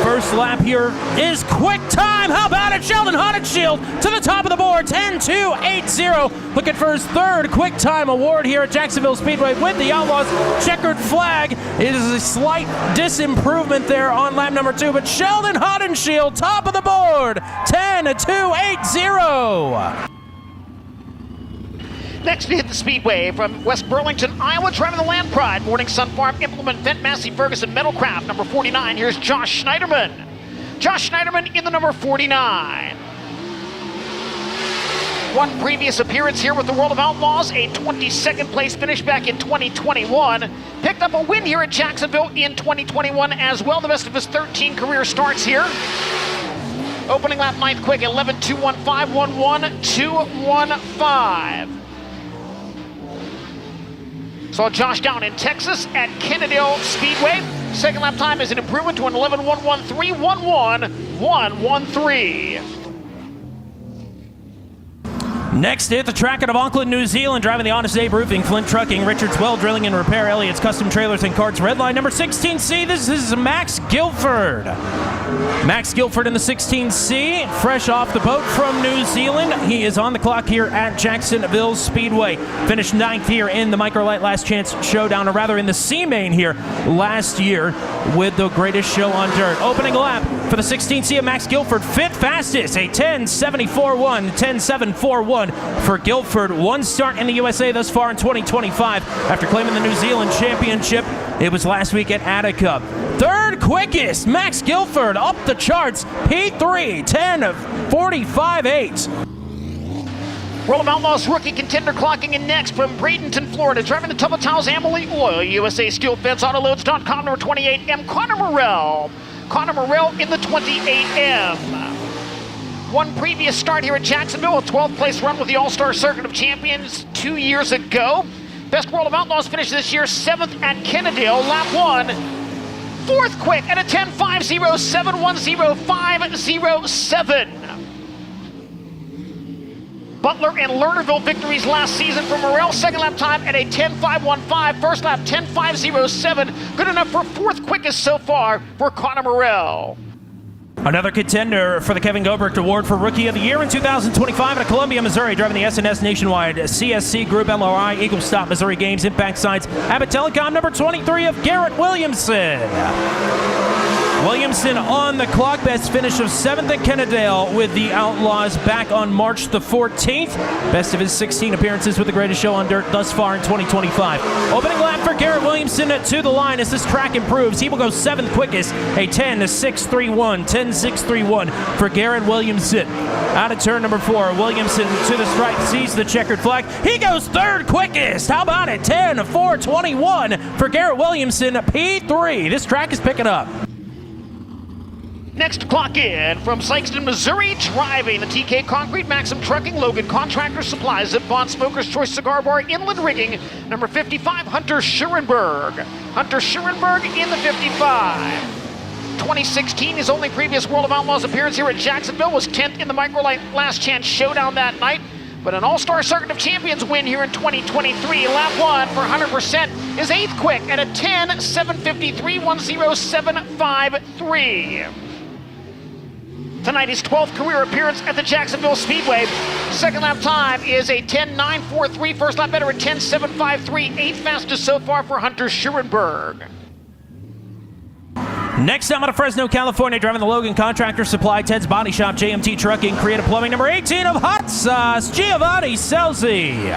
First lap here is quick time. How about it? Sheldon Haudenschild to the top of the board, 10.280. Looking for his 3rd quick time award here at Jacksonville Speedway with the Outlaws. Checkered flag. It is a slight disimprovement there on lap number 2, but Sheldon Haudenschild, top of the board, 10.280. Next to hit the speedway from West Burlington, Iowa, driving the Land Pride, Morning Sun Farm, Implement, Vent, Massey, Ferguson, Metalcraft, number 49. Here's Josh Schneiderman. Josh Schneiderman in the number 49. One previous appearance here with the World of Outlaws, a 22nd place finish back in 2021. Picked up a win here at Jacksonville in 2021 as well. The best of his 13 career starts here. Opening lap 9th quick, 11.215, 11.215. Saw Josh down in Texas at Jacksonville Speedway. Second lap time is an improvement to an 11.113, 11.113. Next at the track out of Auckland, New Zealand, driving the Honest Abe Roofing, Flint Trucking, Richards Well Drilling and Repair, Elliott's Custom Trailers and Carts, red line number 16C. This is Max Guilford. Max Guilford in the 16C, fresh off the boat from New Zealand. He is on the clock here at Jacksonville Speedway. Finished 9th here in the Microlight Last Chance Showdown, or rather in the C-Main here last year with the Greatest Show on Dirt. Opening lap for the 16C of Max Guilford, 5th fastest, a 10.74.1, 10.741 for Guilford. One start in the USA thus far in 2025 after claiming the New Zealand Championship. It was last week at Attica. Third quickest, Max Guilford up the charts, P3, 10.45.8. World of Outlaws rookie contender clocking in next from Bradenton, Florida, driving the Tubba Towels Amalie Oil, USA Steel Fence, Autoloads.com, number 28M, Connor Morrell. Connor Morrell in the 28M. One previous start here at Jacksonville, a 12th place run with the All-Star Circuit of Champions 2 years ago. Best World of Outlaws finish this year, 7th at Kennedale, lap 1. 4th quick at a 10.507, 10.507. Butler and Lernerville victories last season for Morrell. Second lap time at a 10.515. First lap 10.507. Good enough for 4th quickest so far for Connor Morrell. Another contender for the Kevin Gobrecht Award for Rookie of the Year in 2025 at Columbia, Missouri, driving the SNS Nationwide CSC Group LRI Eagle Stop Missouri Games Impact Sites, Abbott Telecom, number 23 of Garrett Williamson. Williamson on the clock, best finish of 7th at Kennedale with the Outlaws back on March the 14th. Best of his 16 appearances with the Greatest Show on Dirt thus far in 2025. Opening lap for Garrett Williamson to the line as this track improves. He will go 7th quickest, a 10.631, 10.631 for Garrett Williamson. Out of turn number 4, Williamson to the stripe, sees the checkered flag. He goes 3rd quickest. How about it? 10.421 for Garrett Williamson, P3. This track is picking up. Next to clock in from Sikeston, Missouri, driving the TK Concrete, Maxim Trucking, Logan Contractor Supplies, Zip Bond Smokers, Choice Cigar Bar, Inland Rigging, number 55, Hunter Schurenberg. Hunter Schurenberg in the 55. 2016, his only previous World of Outlaws appearance here at Jacksonville was 10th in the Microlight Last Chance Showdown that night. But an All-Star Circuit of Champions win here in 2023. Lap 1 for 100% is 8th quick at a 10.753, 10.753. Tonight, his 12th career appearance at the Jacksonville Speedway. Second lap time is a 10.943. First lap better at 10.753. 8th fastest so far for Hunter Schurenberg. Next up out of Fresno, California, driving the Logan Contractor Supply, Ted's Body Shop, JMT Trucking, Creative Plumbing, number 18 of Hot Sauce, Giovanni Selzy.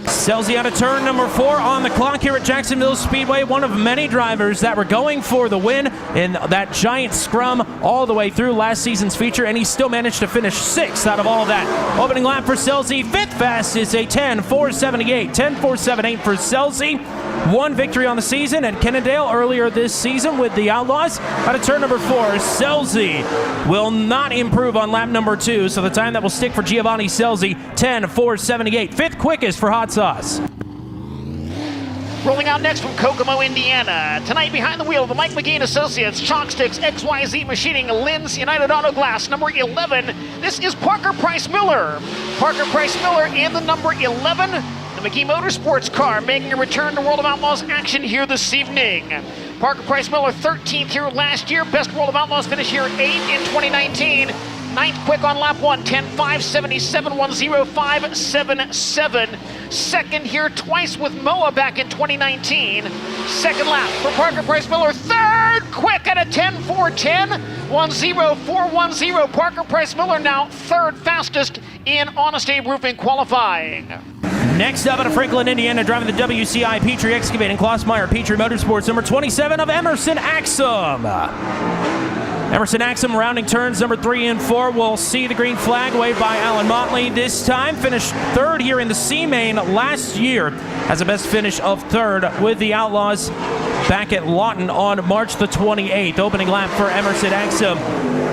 Selzy out of turn number 4 on the clock here at Jacksonville Speedway. One of many drivers that were going for the win in that giant scrum all the way through last season's feature, and he still managed to finish 6th out of all that. Opening lap for Selzy, 5th fastest, a 10.478, 10.478 for Selzy. One victory on the season at Kennedale earlier this season with the Outlaws. Out of turn number 4, Selzy will not improve on lap number 2, so the time that will stick for Giovanni Selzy, 10.478, 5th quickest for Hot Sauce. Rolling out next from Kokomo, Indiana. Tonight behind the wheel of the Mike McGean Associates, Chalksticks, XYZ Machining, Lynn's United Auto Glass, number 11. This is Parker Price Miller. Parker Price Miller in the number 11. The McGee Motorsports car making a return to World of Outlaws action here this evening. Parker Price Miller, 13th here last year. Best World of Outlaws finish here, 8th in 2019. 9th quick on lap 1, 10.577, 10.577. Second here twice with Moa back in 2019. Second lap for Parker Price Miller. 3rd quick at a 10.410, 10.410. Parker Price Miller now 3rd fastest in Honest Abe Roofing qualifying. Next up out of Franklin, Indiana, driving the WCI Petrie Excavating, Klossmeyer Petrie Motorsports, number 27 of Emerson Axum. Emerson Axum rounding turns number 3 and 4. We'll see the green flag waved by Alan Motley. This time finished third here in the C-Main last year. Has a best finish of third with the Outlaws back at Lawton on March the 28th. Opening lap for Emerson Axum.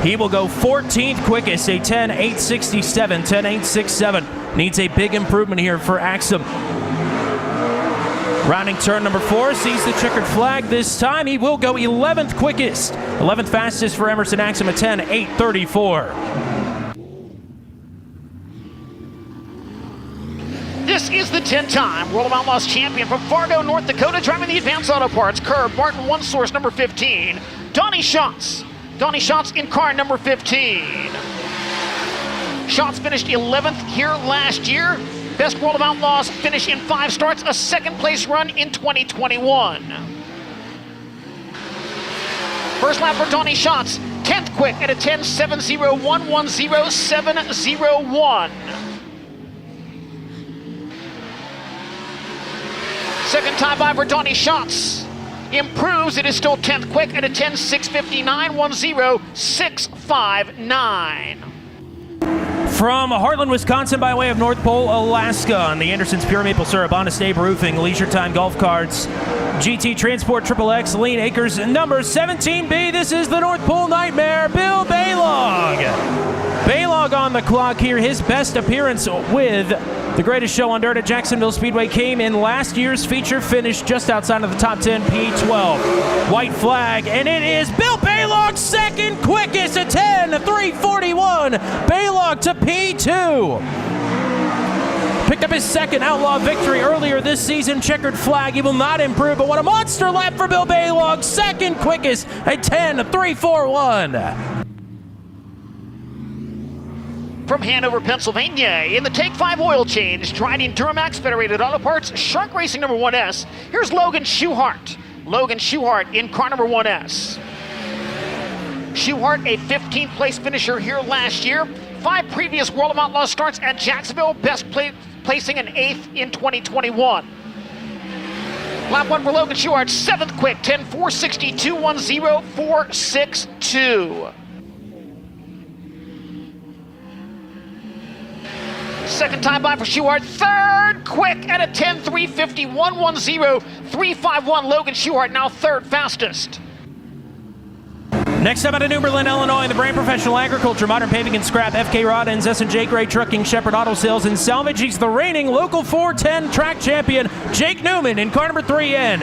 He will go 14th quickest, a 10.867, 10.867. Needs a big improvement here for Axum. Rounding turn number 4, sees the checkered flag. This time he will go 11th quickest. 11th fastest for Emerson Axum, a 10.834. This is the 10-time World of Outlaws champion from Fargo, North Dakota, driving the Advanced Auto Parts curb. Martin One Source number 15. Donnie Schatz. Donnie Schatz in car number 15. Schatz finished 11th here last year. Best World of Outlaws finish in 5 starts, a second place run in 2021. First lap for Donnie Schatz, 10th quick at a 10.70110.701. Second time by for Donnie Schatz. Improves, it is still 10th quick at a 10.659.10.659. From Heartland, Wisconsin, by way of North Pole, Alaska, on the Anderson's Pure Maple Syrup, Honest Abe Roofing, Leisure Time Golf Carts, GT Transport, XXX, Lean Acres, number 17B. This is the North Pole Nightmare, Bill Baylog. Baylog on the clock here. His best appearance with the Greatest Show on Dirt at Jacksonville Speedway came in last year's feature finish just outside of the top 10, P12. White flag, and it is Bill Baylog, second quickest at 10.341. Baylog to P2. Picked up his second Outlaw victory earlier this season. Checkered flag, he will not improve, but what a monster lap for Bill Baylog, second quickest at 10.341. From Hanover, Pennsylvania, in the Take 5 oil change, driving Duramax Federated Auto Parts, Shark Racing number 1S. Here's Logan Schuhart. Logan Schuhart in car number 1S. Schuhart, a 15th place finisher here last year. 5 previous World of Outlaws starts at Jacksonville, placing an 8th in 2021. Lap 1 for Logan Schuhart, 7th quick, 10.462.10.462. Second time by for Schuhart, third quick at a 10.351.10.351. Logan Schuhart now third fastest. Next up out of New Berlin, Illinois, the brand Professional Agriculture, Modern Paving and Scrap, FK Rod-Ends, S&J Gray Trucking, Shepherd Auto Sales and Salvage. He's the reigning Local 410 track champion, Jake Newman in car number 3N.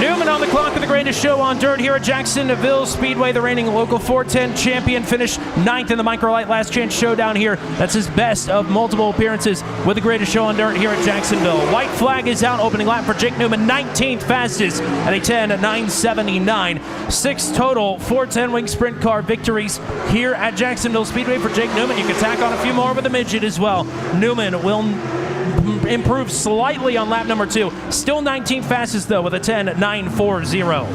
Newman on the clock with the Greatest Show on Dirt here at Jacksonville Speedway. The reigning Local 410 champion finished 9th in the Microlight Last Chance Showdown here. That's his best of multiple appearances with the Greatest Show on Dirt here at Jacksonville. White flag is out, opening lap for Jake Newman, 19th fastest at a 10.979. 6 total 410 wing sprint car victories here at Jacksonville Speedway for Jake Newman. You can tack on a few more with the midget as well. Newman will improve slightly on lap number 2. Still 19th fastest though with a 10.940.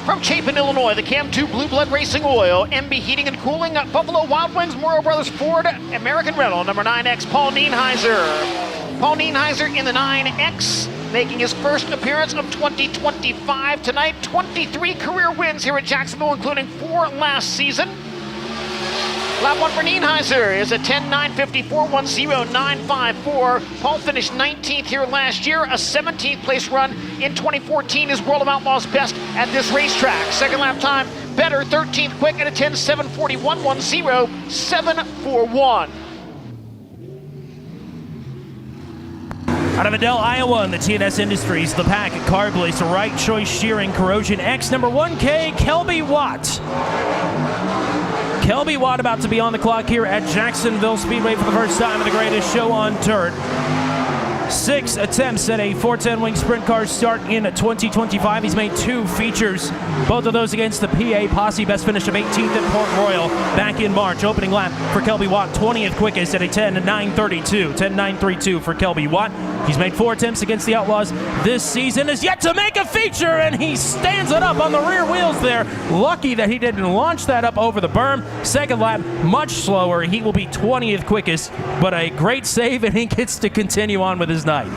From Chapin, Illinois, the Cam 2 Blue Blood Racing Oil, MB Heating and Cooling, Buffalo Wild Wings, Morrow Brothers Ford, American Rental, number 9X, Paul Nienheiser. Paul Nienheiser in the 9X, making his first appearance of 2025 tonight. 23 career wins here at Jacksonville, including 4 last season. Lap 1 for Nienheiser is a 10.954.10.954. Paul finished 19th here last year. A 17th place run in 2014 is World of Outlaws best at this racetrack. Second lap time better, 13th quick at a 10.741.10.741. Out of Adel, Iowa, in the TNS Industries, the pack, Carbliss, Right Choice Shearing, Corrosion X, number 1K, Kelby Watt. Kelby Watt about to be on the clock here at Jacksonville Speedway for the first time in the Greatest Show on Dirt. 6 attempts at a 410 wing sprint car start in 2025. He's made 2 features, both of those against the PA Posse. Best finish of 18th at Port Royal back in March. Opening lap for Kelby Watt, 20th quickest at a 10.932, 10.932 for Kelby Watt. He's made 4 attempts against the Outlaws this season, is yet to make a feature, and he stands it up on the rear wheels there. Lucky that he didn't launch that up over the berm. Second lap, much slower. He will be 20th quickest, but a great save, and he gets to continue on with his night.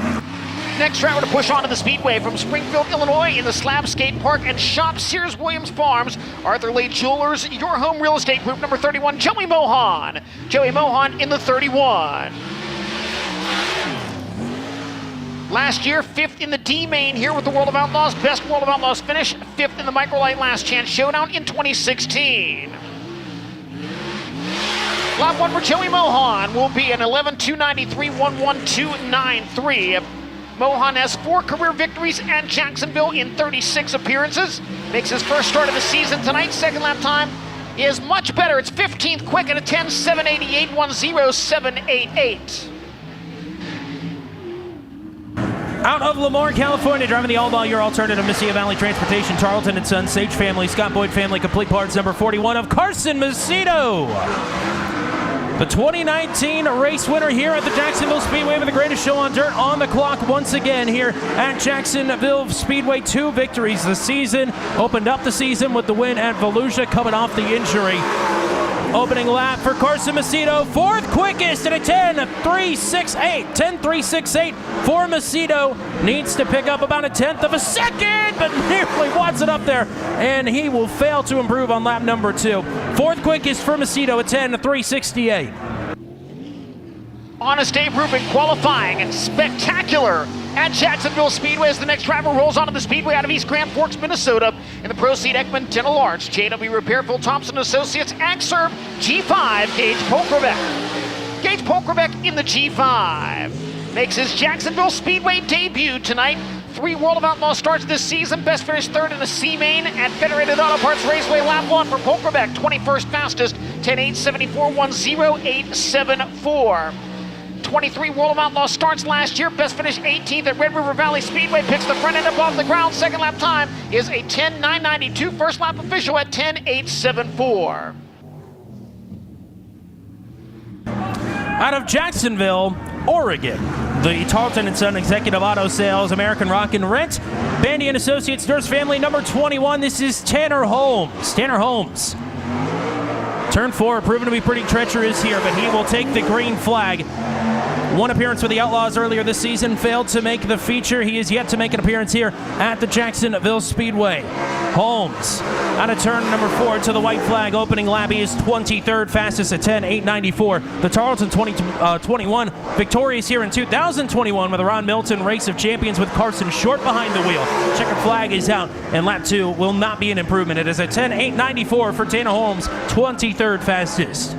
Next driver to push onto the speedway from Springfield, Illinois in the Slab Skate Park and Shop, Sears Williams Farms, Arthur Lee Jewelers, Your Home Real Estate Group, number 31, Joey Mohan. Joey Mohan in the 31. Last year, 5th in the D main here with the World of Outlaws. Best World of Outlaws finish, 5th in the Microlight Last Chance Showdown in 2016. Lap 1 for Joey Mohan will be an 11.293.11293. Mohan has 4 career victories at Jacksonville in 36 appearances. Makes his first start of the season tonight. Second lap time is much better. It's 15th quick at a 10.788.10788. Out of Lamar, California, driving the all-ball your alternative, Mississippi Valley Transportation, Tarleton & Sons, Sage Family, Scott Boyd Family, Complete Parts, number 41 of Carson Macedo. The 2019 race winner here at the Jacksonville Speedway with the greatest show on dirt on the clock once again here at Jacksonville Speedway. 2 victories this season. Opened up the season with the win at Volusia, coming off the injury. Opening lap for Carson Macedo, 4th quickest at a 10.368. 10.368 for Macedo. Needs to pick up about a 1/10 of a second, but nearly wants it up there, and he will fail to improve on lap number 2. 4th quickest for Macedo at 10.368. Honest Dave Rubin qualifying spectacular at Jacksonville Speedway as the next driver rolls onto the speedway out of East Grand Forks, Minnesota in the Proceed Ekman Dental Arts, JW Repair, Phil Thompson Associates, Axerb, G5, Gage Polkerbeck. Gage Polkerbeck in the G5 makes his Jacksonville Speedway debut tonight. 3 World of Outlaws starts this season. Best finish 3rd in the C main at Federated Auto Parts Raceway. Lap 1 for Polkerbeck, 21st fastest, 10.874.10874. 23 World of Outlaws starts last year. Best finish 18th at Red River Valley Speedway. Picks the front end up off the ground. Second lap time is a 10.992. First lap official at 10.874. Out of Jacksonville, Oregon, the Tarleton & Son Executive Auto Sales, American Rock and Rent, Bandy & Associates, Durst Family, number 21. This is Tanner Holmes. Tanner Holmes. Turn 4, proven to be pretty treacherous here, but he will take the green flag. 1 appearance for the Outlaws earlier this season, failed to make the feature. He is yet to make an appearance here at the Jacksonville Speedway. Holmes out of turn number 4 to the white flag. Opening lap, he is 23rd fastest at 10.894. The Tarleton 21 victorious here in 2021 with the Ron Milton Race of Champions with Carson Short behind the wheel. Checkered flag is out, and lap 2 will not be an improvement. It is a 10.894 for Tanner Holmes, 23rd fastest.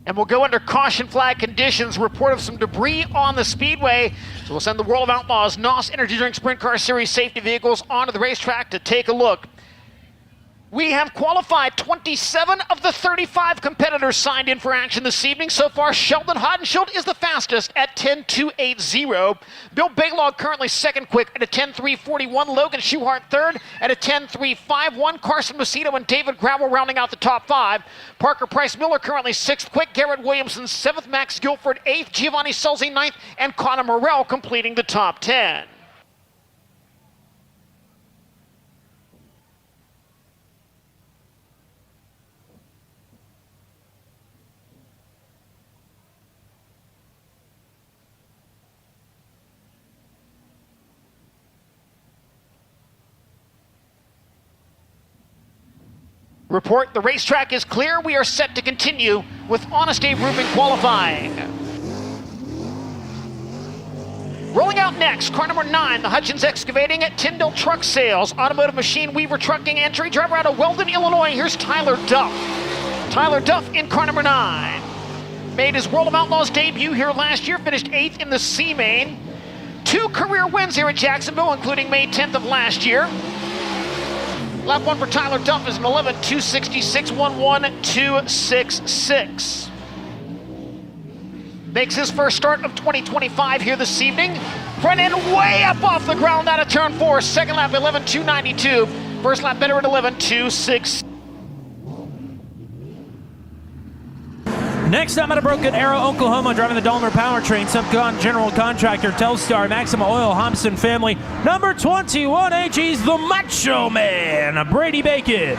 And we'll go under caution flag conditions. Report of some debris on the speedway. So we'll send the World of Outlaws NOS Energy Drink Sprint Car Series safety vehicles onto the racetrack to take a look. We have qualified 27 of the 35 competitors signed in for action this evening. So far, Sheldon Hodenshield is the fastest at 10.280. Bill Baylog currently 2nd quick at a 10.341. Logan Schuhart 3rd at a 10.351. Carson Macedo and David Gravel rounding out the top 5. Parker Price Miller currently 6th quick. Garrett Williamson 7th. Max Guilford 8th. Giovanni Sulzi 9th. And Connor Morrell completing the top 10. Report, the racetrack is clear. We are set to continue with Honest Dave Rubin qualifying. Rolling out next, car number 9, the Hutchins Excavating at Tyndall Truck Sales. Automotive Machine Weaver Trucking entry. Driver out of Weldon, Illinois. Here's Tyler Duff. Tyler Duff in car number 9. Made his World of Outlaws debut here last year. Finished 8th in the C main. 2 career wins here at Jacksonville, including May 10th of last year. Lap 1 for Tyler Duff is an 11.266.11266. Makes his first start of 2025 here this evening. Front end way up off the ground out of turn 4. Second lap 11.292. First lap better at 11.26. Next up out of Broken Arrow, Oklahoma, driving the Daimler Powertrain, General Contractor, Telstar, Maxima Oil, Hobson Family. Number 21, he's the Macho Man, Brady Bacon.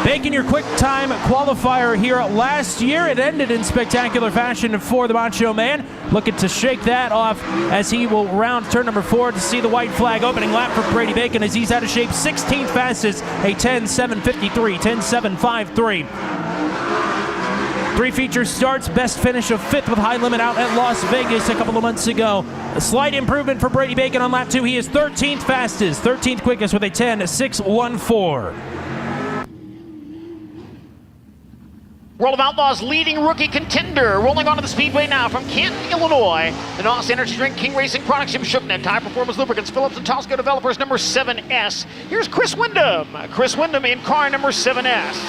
Bacon, your quick time qualifier here last year. It ended in spectacular fashion for the Macho Man. Looking to shake that off as he will round turn number 4 to see the white flag. Opening lap for Brady Bacon as he's out of shape. 16th fastest, a 10.753, 10.753. 3 feature starts, best finish of 5th with high limit out at Las Vegas a couple of months ago. A slight improvement for Brady Bacon on lap 2. He is 13th fastest, 13th quickest with a 10.614. World of Outlaws leading rookie contender, rolling onto the speedway now from Canton, Illinois. The NOS Energy Drink King Racing Products, Jim Shooknet, High Performance Lubricants, Phillips and Tosco Developers, number 7S. Here's Chris Wyndham. Chris Wyndham in car number 7S.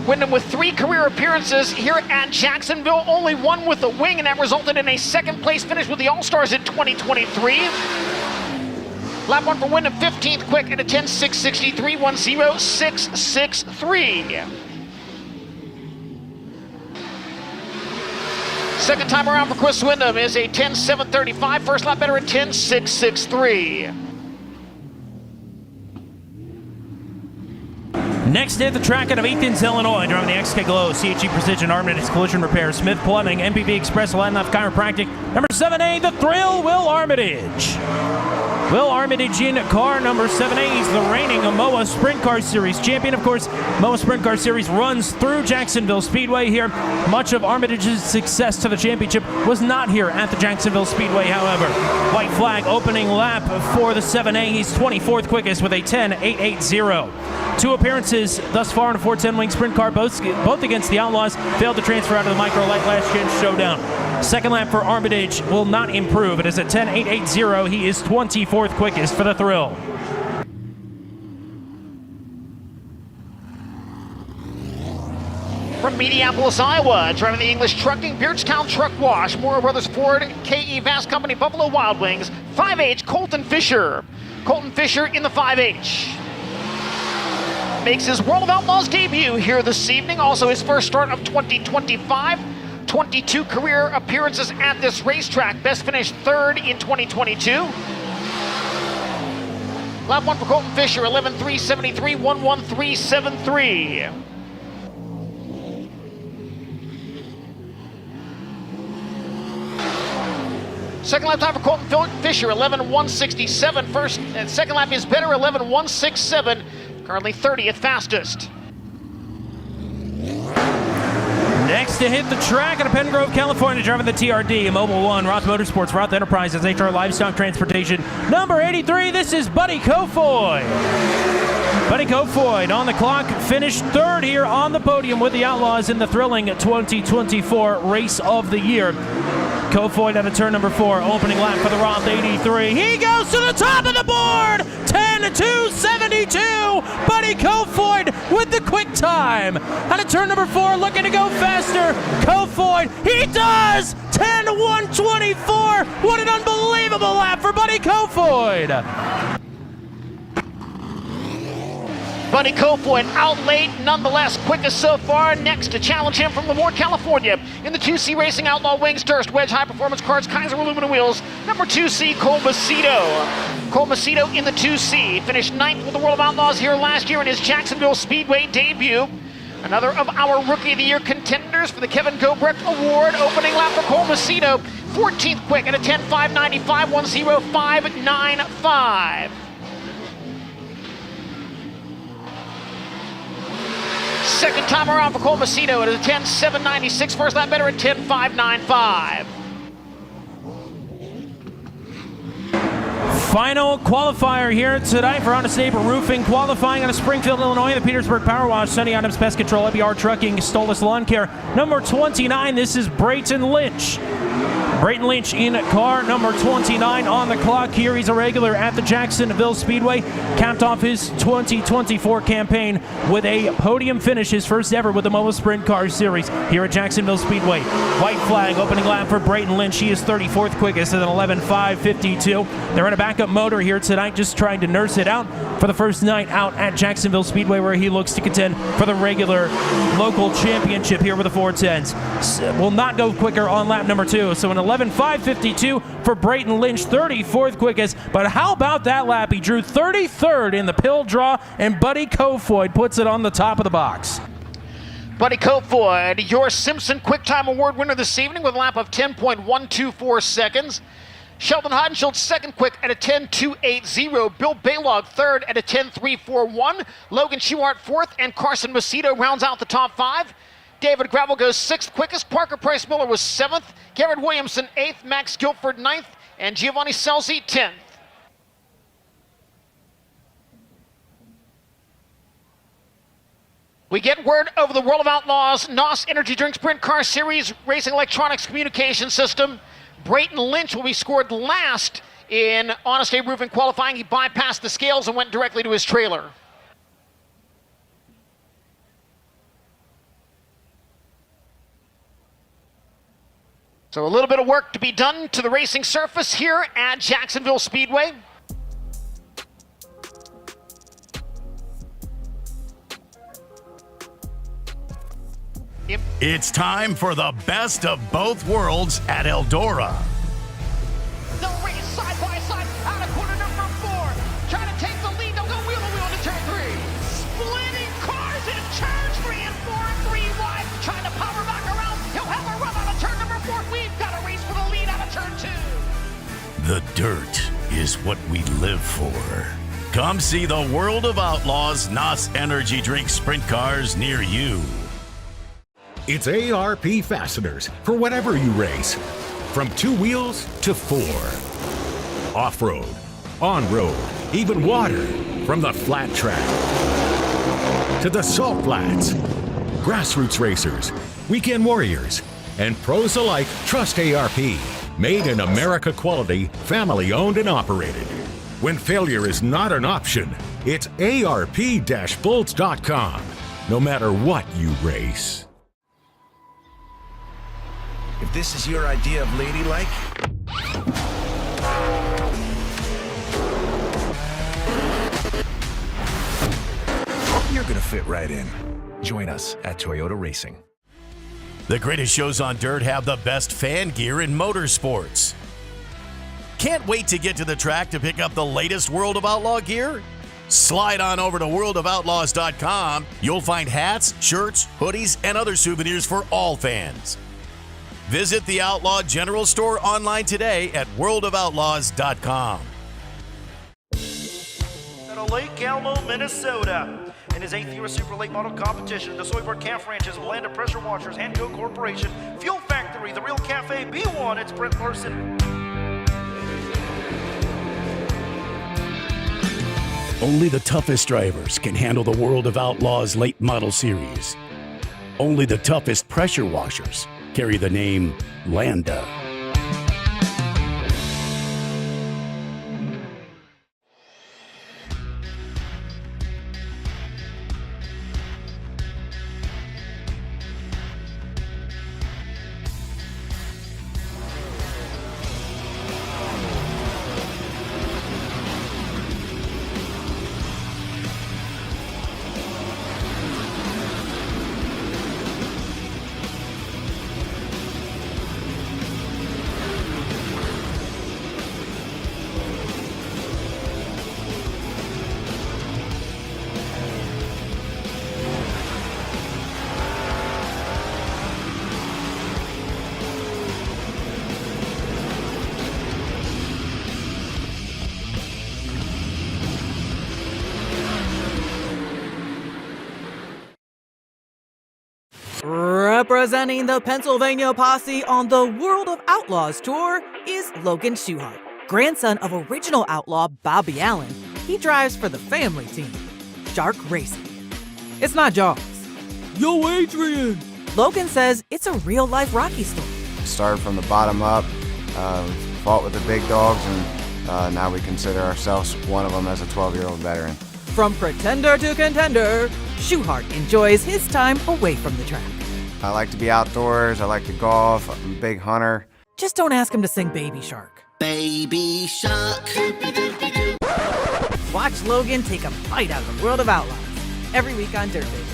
Wyndham with 3 career appearances here at Jacksonville, only 1 with a wing, and that resulted in a 2nd place finish with the All-Stars in 2023. Lap 1 for Wyndham, 15th quick at a 10.663, 1.0663. Second time around for Chris Wyndham is a 10.735. First lap better at 10.663. Next to hit the track out of Athens, Illinois, driving the XK Glow, CHE Precision Armitage Collision Repair, Smith Plumbing, MPV Express, Line Life Chiropractic. Number 7A, the Thrill, Will Armitage. Will Armitage in car number 7A. He's the reigning MOA Sprint Car Series champion. Of course, MOA Sprint Car Series runs through Jacksonville Speedway here. Much of Armitage's success to the championship was not here at the Jacksonville Speedway, however. White flag opening lap for the 7A. He's 24th quickest with a 10.880. 2 appearances thus far in a 410 wing sprint car, both against the Outlaws. Failed to transfer out of the Micro Light last gen showdown. Second lap for Armitage will not improve. It is a 10.880. He is 24th quickest for the Thrill. From Minneapolis, Iowa, driving the English Trucking, Beardstown Truck Wash, Morrow Brothers Ford, KE Vast Company, Buffalo Wild Wings, 5H, Colton Fisher. Colton Fisher in the 5H. Makes his World of Outlaws debut here this evening. Also his first start of 2025. 22 career appearances at this racetrack. Best finished 3rd in 2022. Lap 1 for Colton Fisher, 11.373, 1.1373. Second lap time for Colton Fisher, 11.167. Second lap is better, 11.167. Currently 30th fastest. Next to hit the track out of Penn Grove, California, driving the TRD, Mobile One, Roth Motorsports, Roth Enterprises, HR Livestock Transportation. Number 83, this is Buddy Kofoid. Buddy Kofoid on the clock, finished 3rd here on the podium with the Outlaws in the thrilling 2024 Race of the Year. Kofoid out of turn number 4, opening lap for the Roth 83. He goes to the top of the board, 10.272. Buddy Kofoid with the quick time. Out of turn number 4, looking to go faster. Kofoid, he does! 10.124. What an unbelievable lap for Buddy Kofoid. Buddy Kofoid out late, nonetheless quickest so far. Next to challenge him from Lemoore, California, in the 2C Racing Outlaw Wings, Durst, Wedge, High Performance Cards, Kaiser Aluminum Wheels, number 2C, Cole Macedo. Cole Macedo in the 2C, finished 9th with the World of Outlaws here last year in his Jacksonville Speedway debut. Another of our Rookie of the Year contenders for the Kevin Gobrecht Award. Opening lap for Cole Macedo, 14th quick at a 10.595, 1.0595. Second time around for Cole Macedo at a 10.796. First lap better at 10.595. Final qualifier here tonight for Honest Neighbor Roofing. Qualifying out of Springfield, Illinois, the Petersburg Power Wash, Sunny Items Pest Control, EBR Trucking, Stolus Lawn Care. Number 29, this is Brayton Lynch. Brayton Lynch in car number 29 on the clock here. He's a regular at the Jacksonville Speedway. Capped off his 2024 campaign with a podium finish, his first ever with the MOA Sprint Car Series here at Jacksonville Speedway. White flag opening lap for Brayton Lynch. He is 34th quickest at an 11.552. They're in a backup motor here tonight, just trying to nurse it out for the first night out at Jacksonville Speedway, where he looks to contend for the regular local championship here with the 410s. Will not go quicker on lap number 2, so an 11.552 for Brayton Lynch, 34th quickest. But how about that lap? He drew 33rd in the pill draw, and Buddy Kofoid puts it on the top of the box. Buddy Kofoid, your Simpson Quick Time Award winner this evening with a lap of 10.124 seconds. Sheldon Hodenshield second quick at a 10.280. Bill Baylog third at a 10.341. Logan Schuart fourth, and Carson Macedo rounds out the top five. David Gravel goes sixth quickest. Parker Price Miller was seventh. Garrett Williamson eighth. Max Guilford ninth. And Giovanni Selzy 10th. We get word over the World of Outlaws NOS Energy Drink Sprint Car Series Racing Electronics Communication System. Brayton Lynch will be scored last in Honest Abe Roofing qualifying. He bypassed the scales and went directly to his trailer. So a little bit of work to be done to the racing surface here at Jacksonville Speedway. It's time for the best of both worlds at Eldora. They'll race side by side out of corner number 4. Trying to take the lead. They'll go wheel to wheel into turn 3. Splitting cars in turn 3 and 4 and 3 wide. Trying to power back around. He'll have a run out of turn number 4. We've got a race for the lead out of turn 2. The dirt is what we live for. Come see the World of Outlaws NOS Energy Drink Sprint Cars near you. It's ARP Fasteners for whatever you race. From 2 wheels to 4. Off-road, on-road, even water. From the flat track to the salt flats. Grassroots racers, weekend warriors, and pros alike trust ARP. Made in America quality, family-owned and operated. When failure is not an option, it's ARP-bolts.com. No matter what you race. If this is your idea of ladylike, you're gonna fit right in. Join us at Toyota Racing. The greatest shows on dirt have the best fan gear in motorsports. Can't wait to get to the track to pick up the latest World of Outlaw gear? Slide on over to worldofoutlaws.com. You'll find hats, shirts, hoodies, and other souvenirs for all fans. Visit the Outlaw General Store online today at worldofoutlaws.com. At Lake Elmo, Minnesota. In his 8th year of Super Late Model Competition, the Soyboard Calf Ranches, Land of Pressure Washers, and Go Corporation, Fuel Factory, The Real Cafe, B1, it's Brent Larson. Only the toughest drivers can handle the World of Outlaws Late Model Series. Only the toughest pressure washers carry the name Landa. Representing the Pennsylvania posse on the World of Outlaws tour is Logan Schuart, grandson of original outlaw Bobby Allen. He drives for the family team, Shark Racing. It's not Jaws. Yo, Adrian! Logan says it's a real-life Rocky story. Started from the bottom up, fought with the big dogs, and now we consider ourselves one of them as a 12-year-old veteran. From pretender to contender, Schuart enjoys his time away from the track. I like to be outdoors, I like to golf, I'm a big hunter. Just don't ask him to sing Baby Shark. Baby Shark. Watch Logan take a bite out of the World of Outlaws every week on DIRTVision.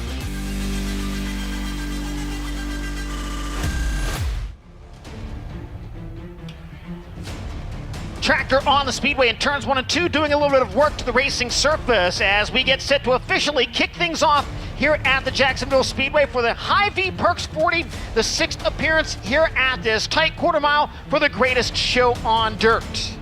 tractor on the speedway in turns 1 and 2, doing a little bit of work to the racing surface as we get set to officially kick things off here at the Jacksonville Speedway for the Hy-Vee Perks 40, the 6th appearance here at this tight quarter mile for the greatest show on dirt.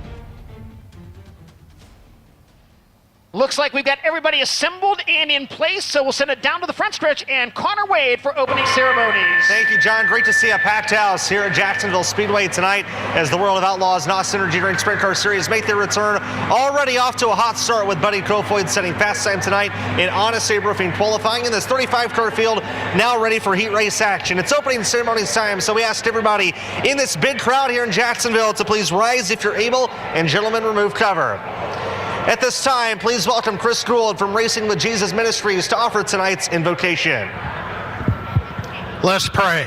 Looks like we've got everybody assembled and in place, so we'll send it down to the front stretch and Connor Wade for opening ceremonies. Thank you, John. Great to see a packed house here at Jacksonville Speedway tonight as the World of Outlaws NOS Energy Drink Sprint Car Series make their return. Already off to a hot start with Buddy Crofoyd setting fast time tonight in Honest Abe Roofing qualifying in this 35-car field, now ready for heat race action. It's opening ceremonies time, so we asked everybody in this big crowd here in Jacksonville to please rise if you're able, and gentlemen, remove cover. At this time, please welcome Chris Gould from Racing with Jesus Ministries to offer tonight's invocation. Let's pray.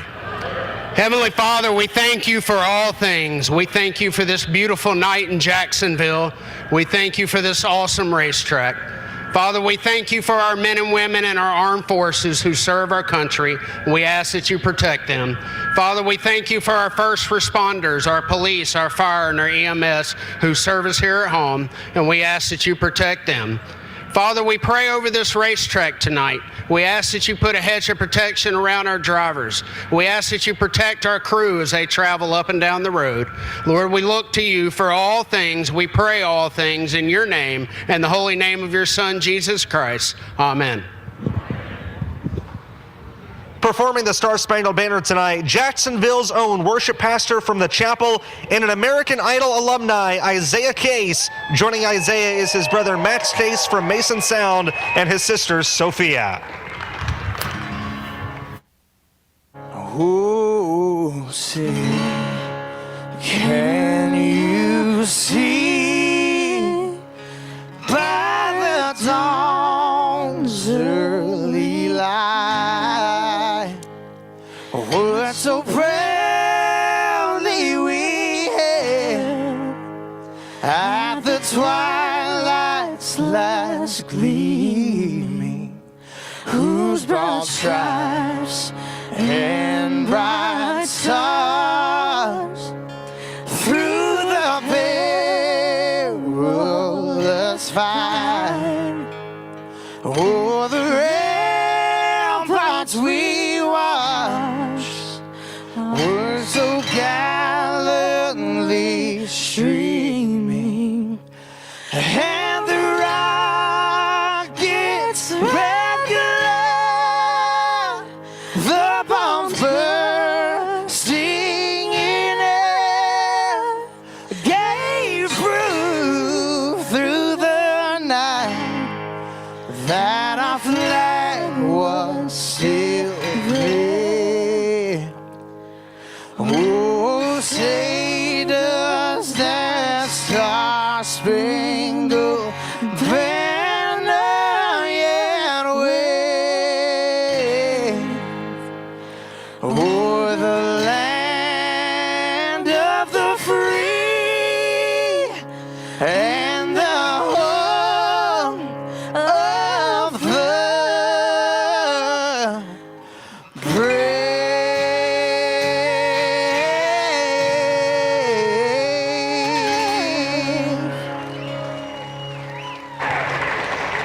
Heavenly Father, we thank you for all things. We thank you for this beautiful night in Jacksonville. We thank you for this awesome racetrack. Father, we thank you for our men and women and our armed forces who serve our country. We ask that you protect them. Father, we thank you for our first responders, our police, our fire, and our EMS who serve us here at home, and we ask that you protect them. Father, we pray over this racetrack tonight. We ask that you put a hedge of protection around our drivers. We ask that you protect our crew as they travel up and down the road. Lord, we look to you for all things. We pray all things in your name and the holy name of your Son, Jesus Christ. Amen. Performing the Star-Spangled Banner tonight, Jacksonville's own worship pastor from the chapel and an American Idol alumni, Isaiah Case. Joining Isaiah is his brother Max Case from Mason Sound and his sister Sophia. Oh, say, can you see by the dawn's early light what so proudly we hailed at the twilight's last gleaming, whose broad stripes and bright stars through the perilous fight, o'er the ramparts we watched were so gallantly streaming, and the rockets regular, the bombs bursting in air, gave proof through the night that our flag was still there. Oh, say does that star-spangled banner yet wave o'er the land of the free and the home of the brave.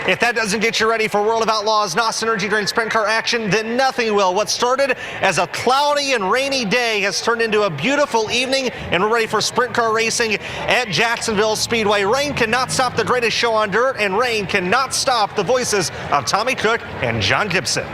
If that doesn't get you ready for World of Outlaws NOS Energy Drink Sprint Car action, then nothing will. What started as a cloudy and rainy day has turned into a beautiful evening, and we're ready for sprint car racing at Jacksonville Speedway. Rain cannot stop the greatest show on dirt, and rain cannot stop the voices of Tommy Cook and John Gibson.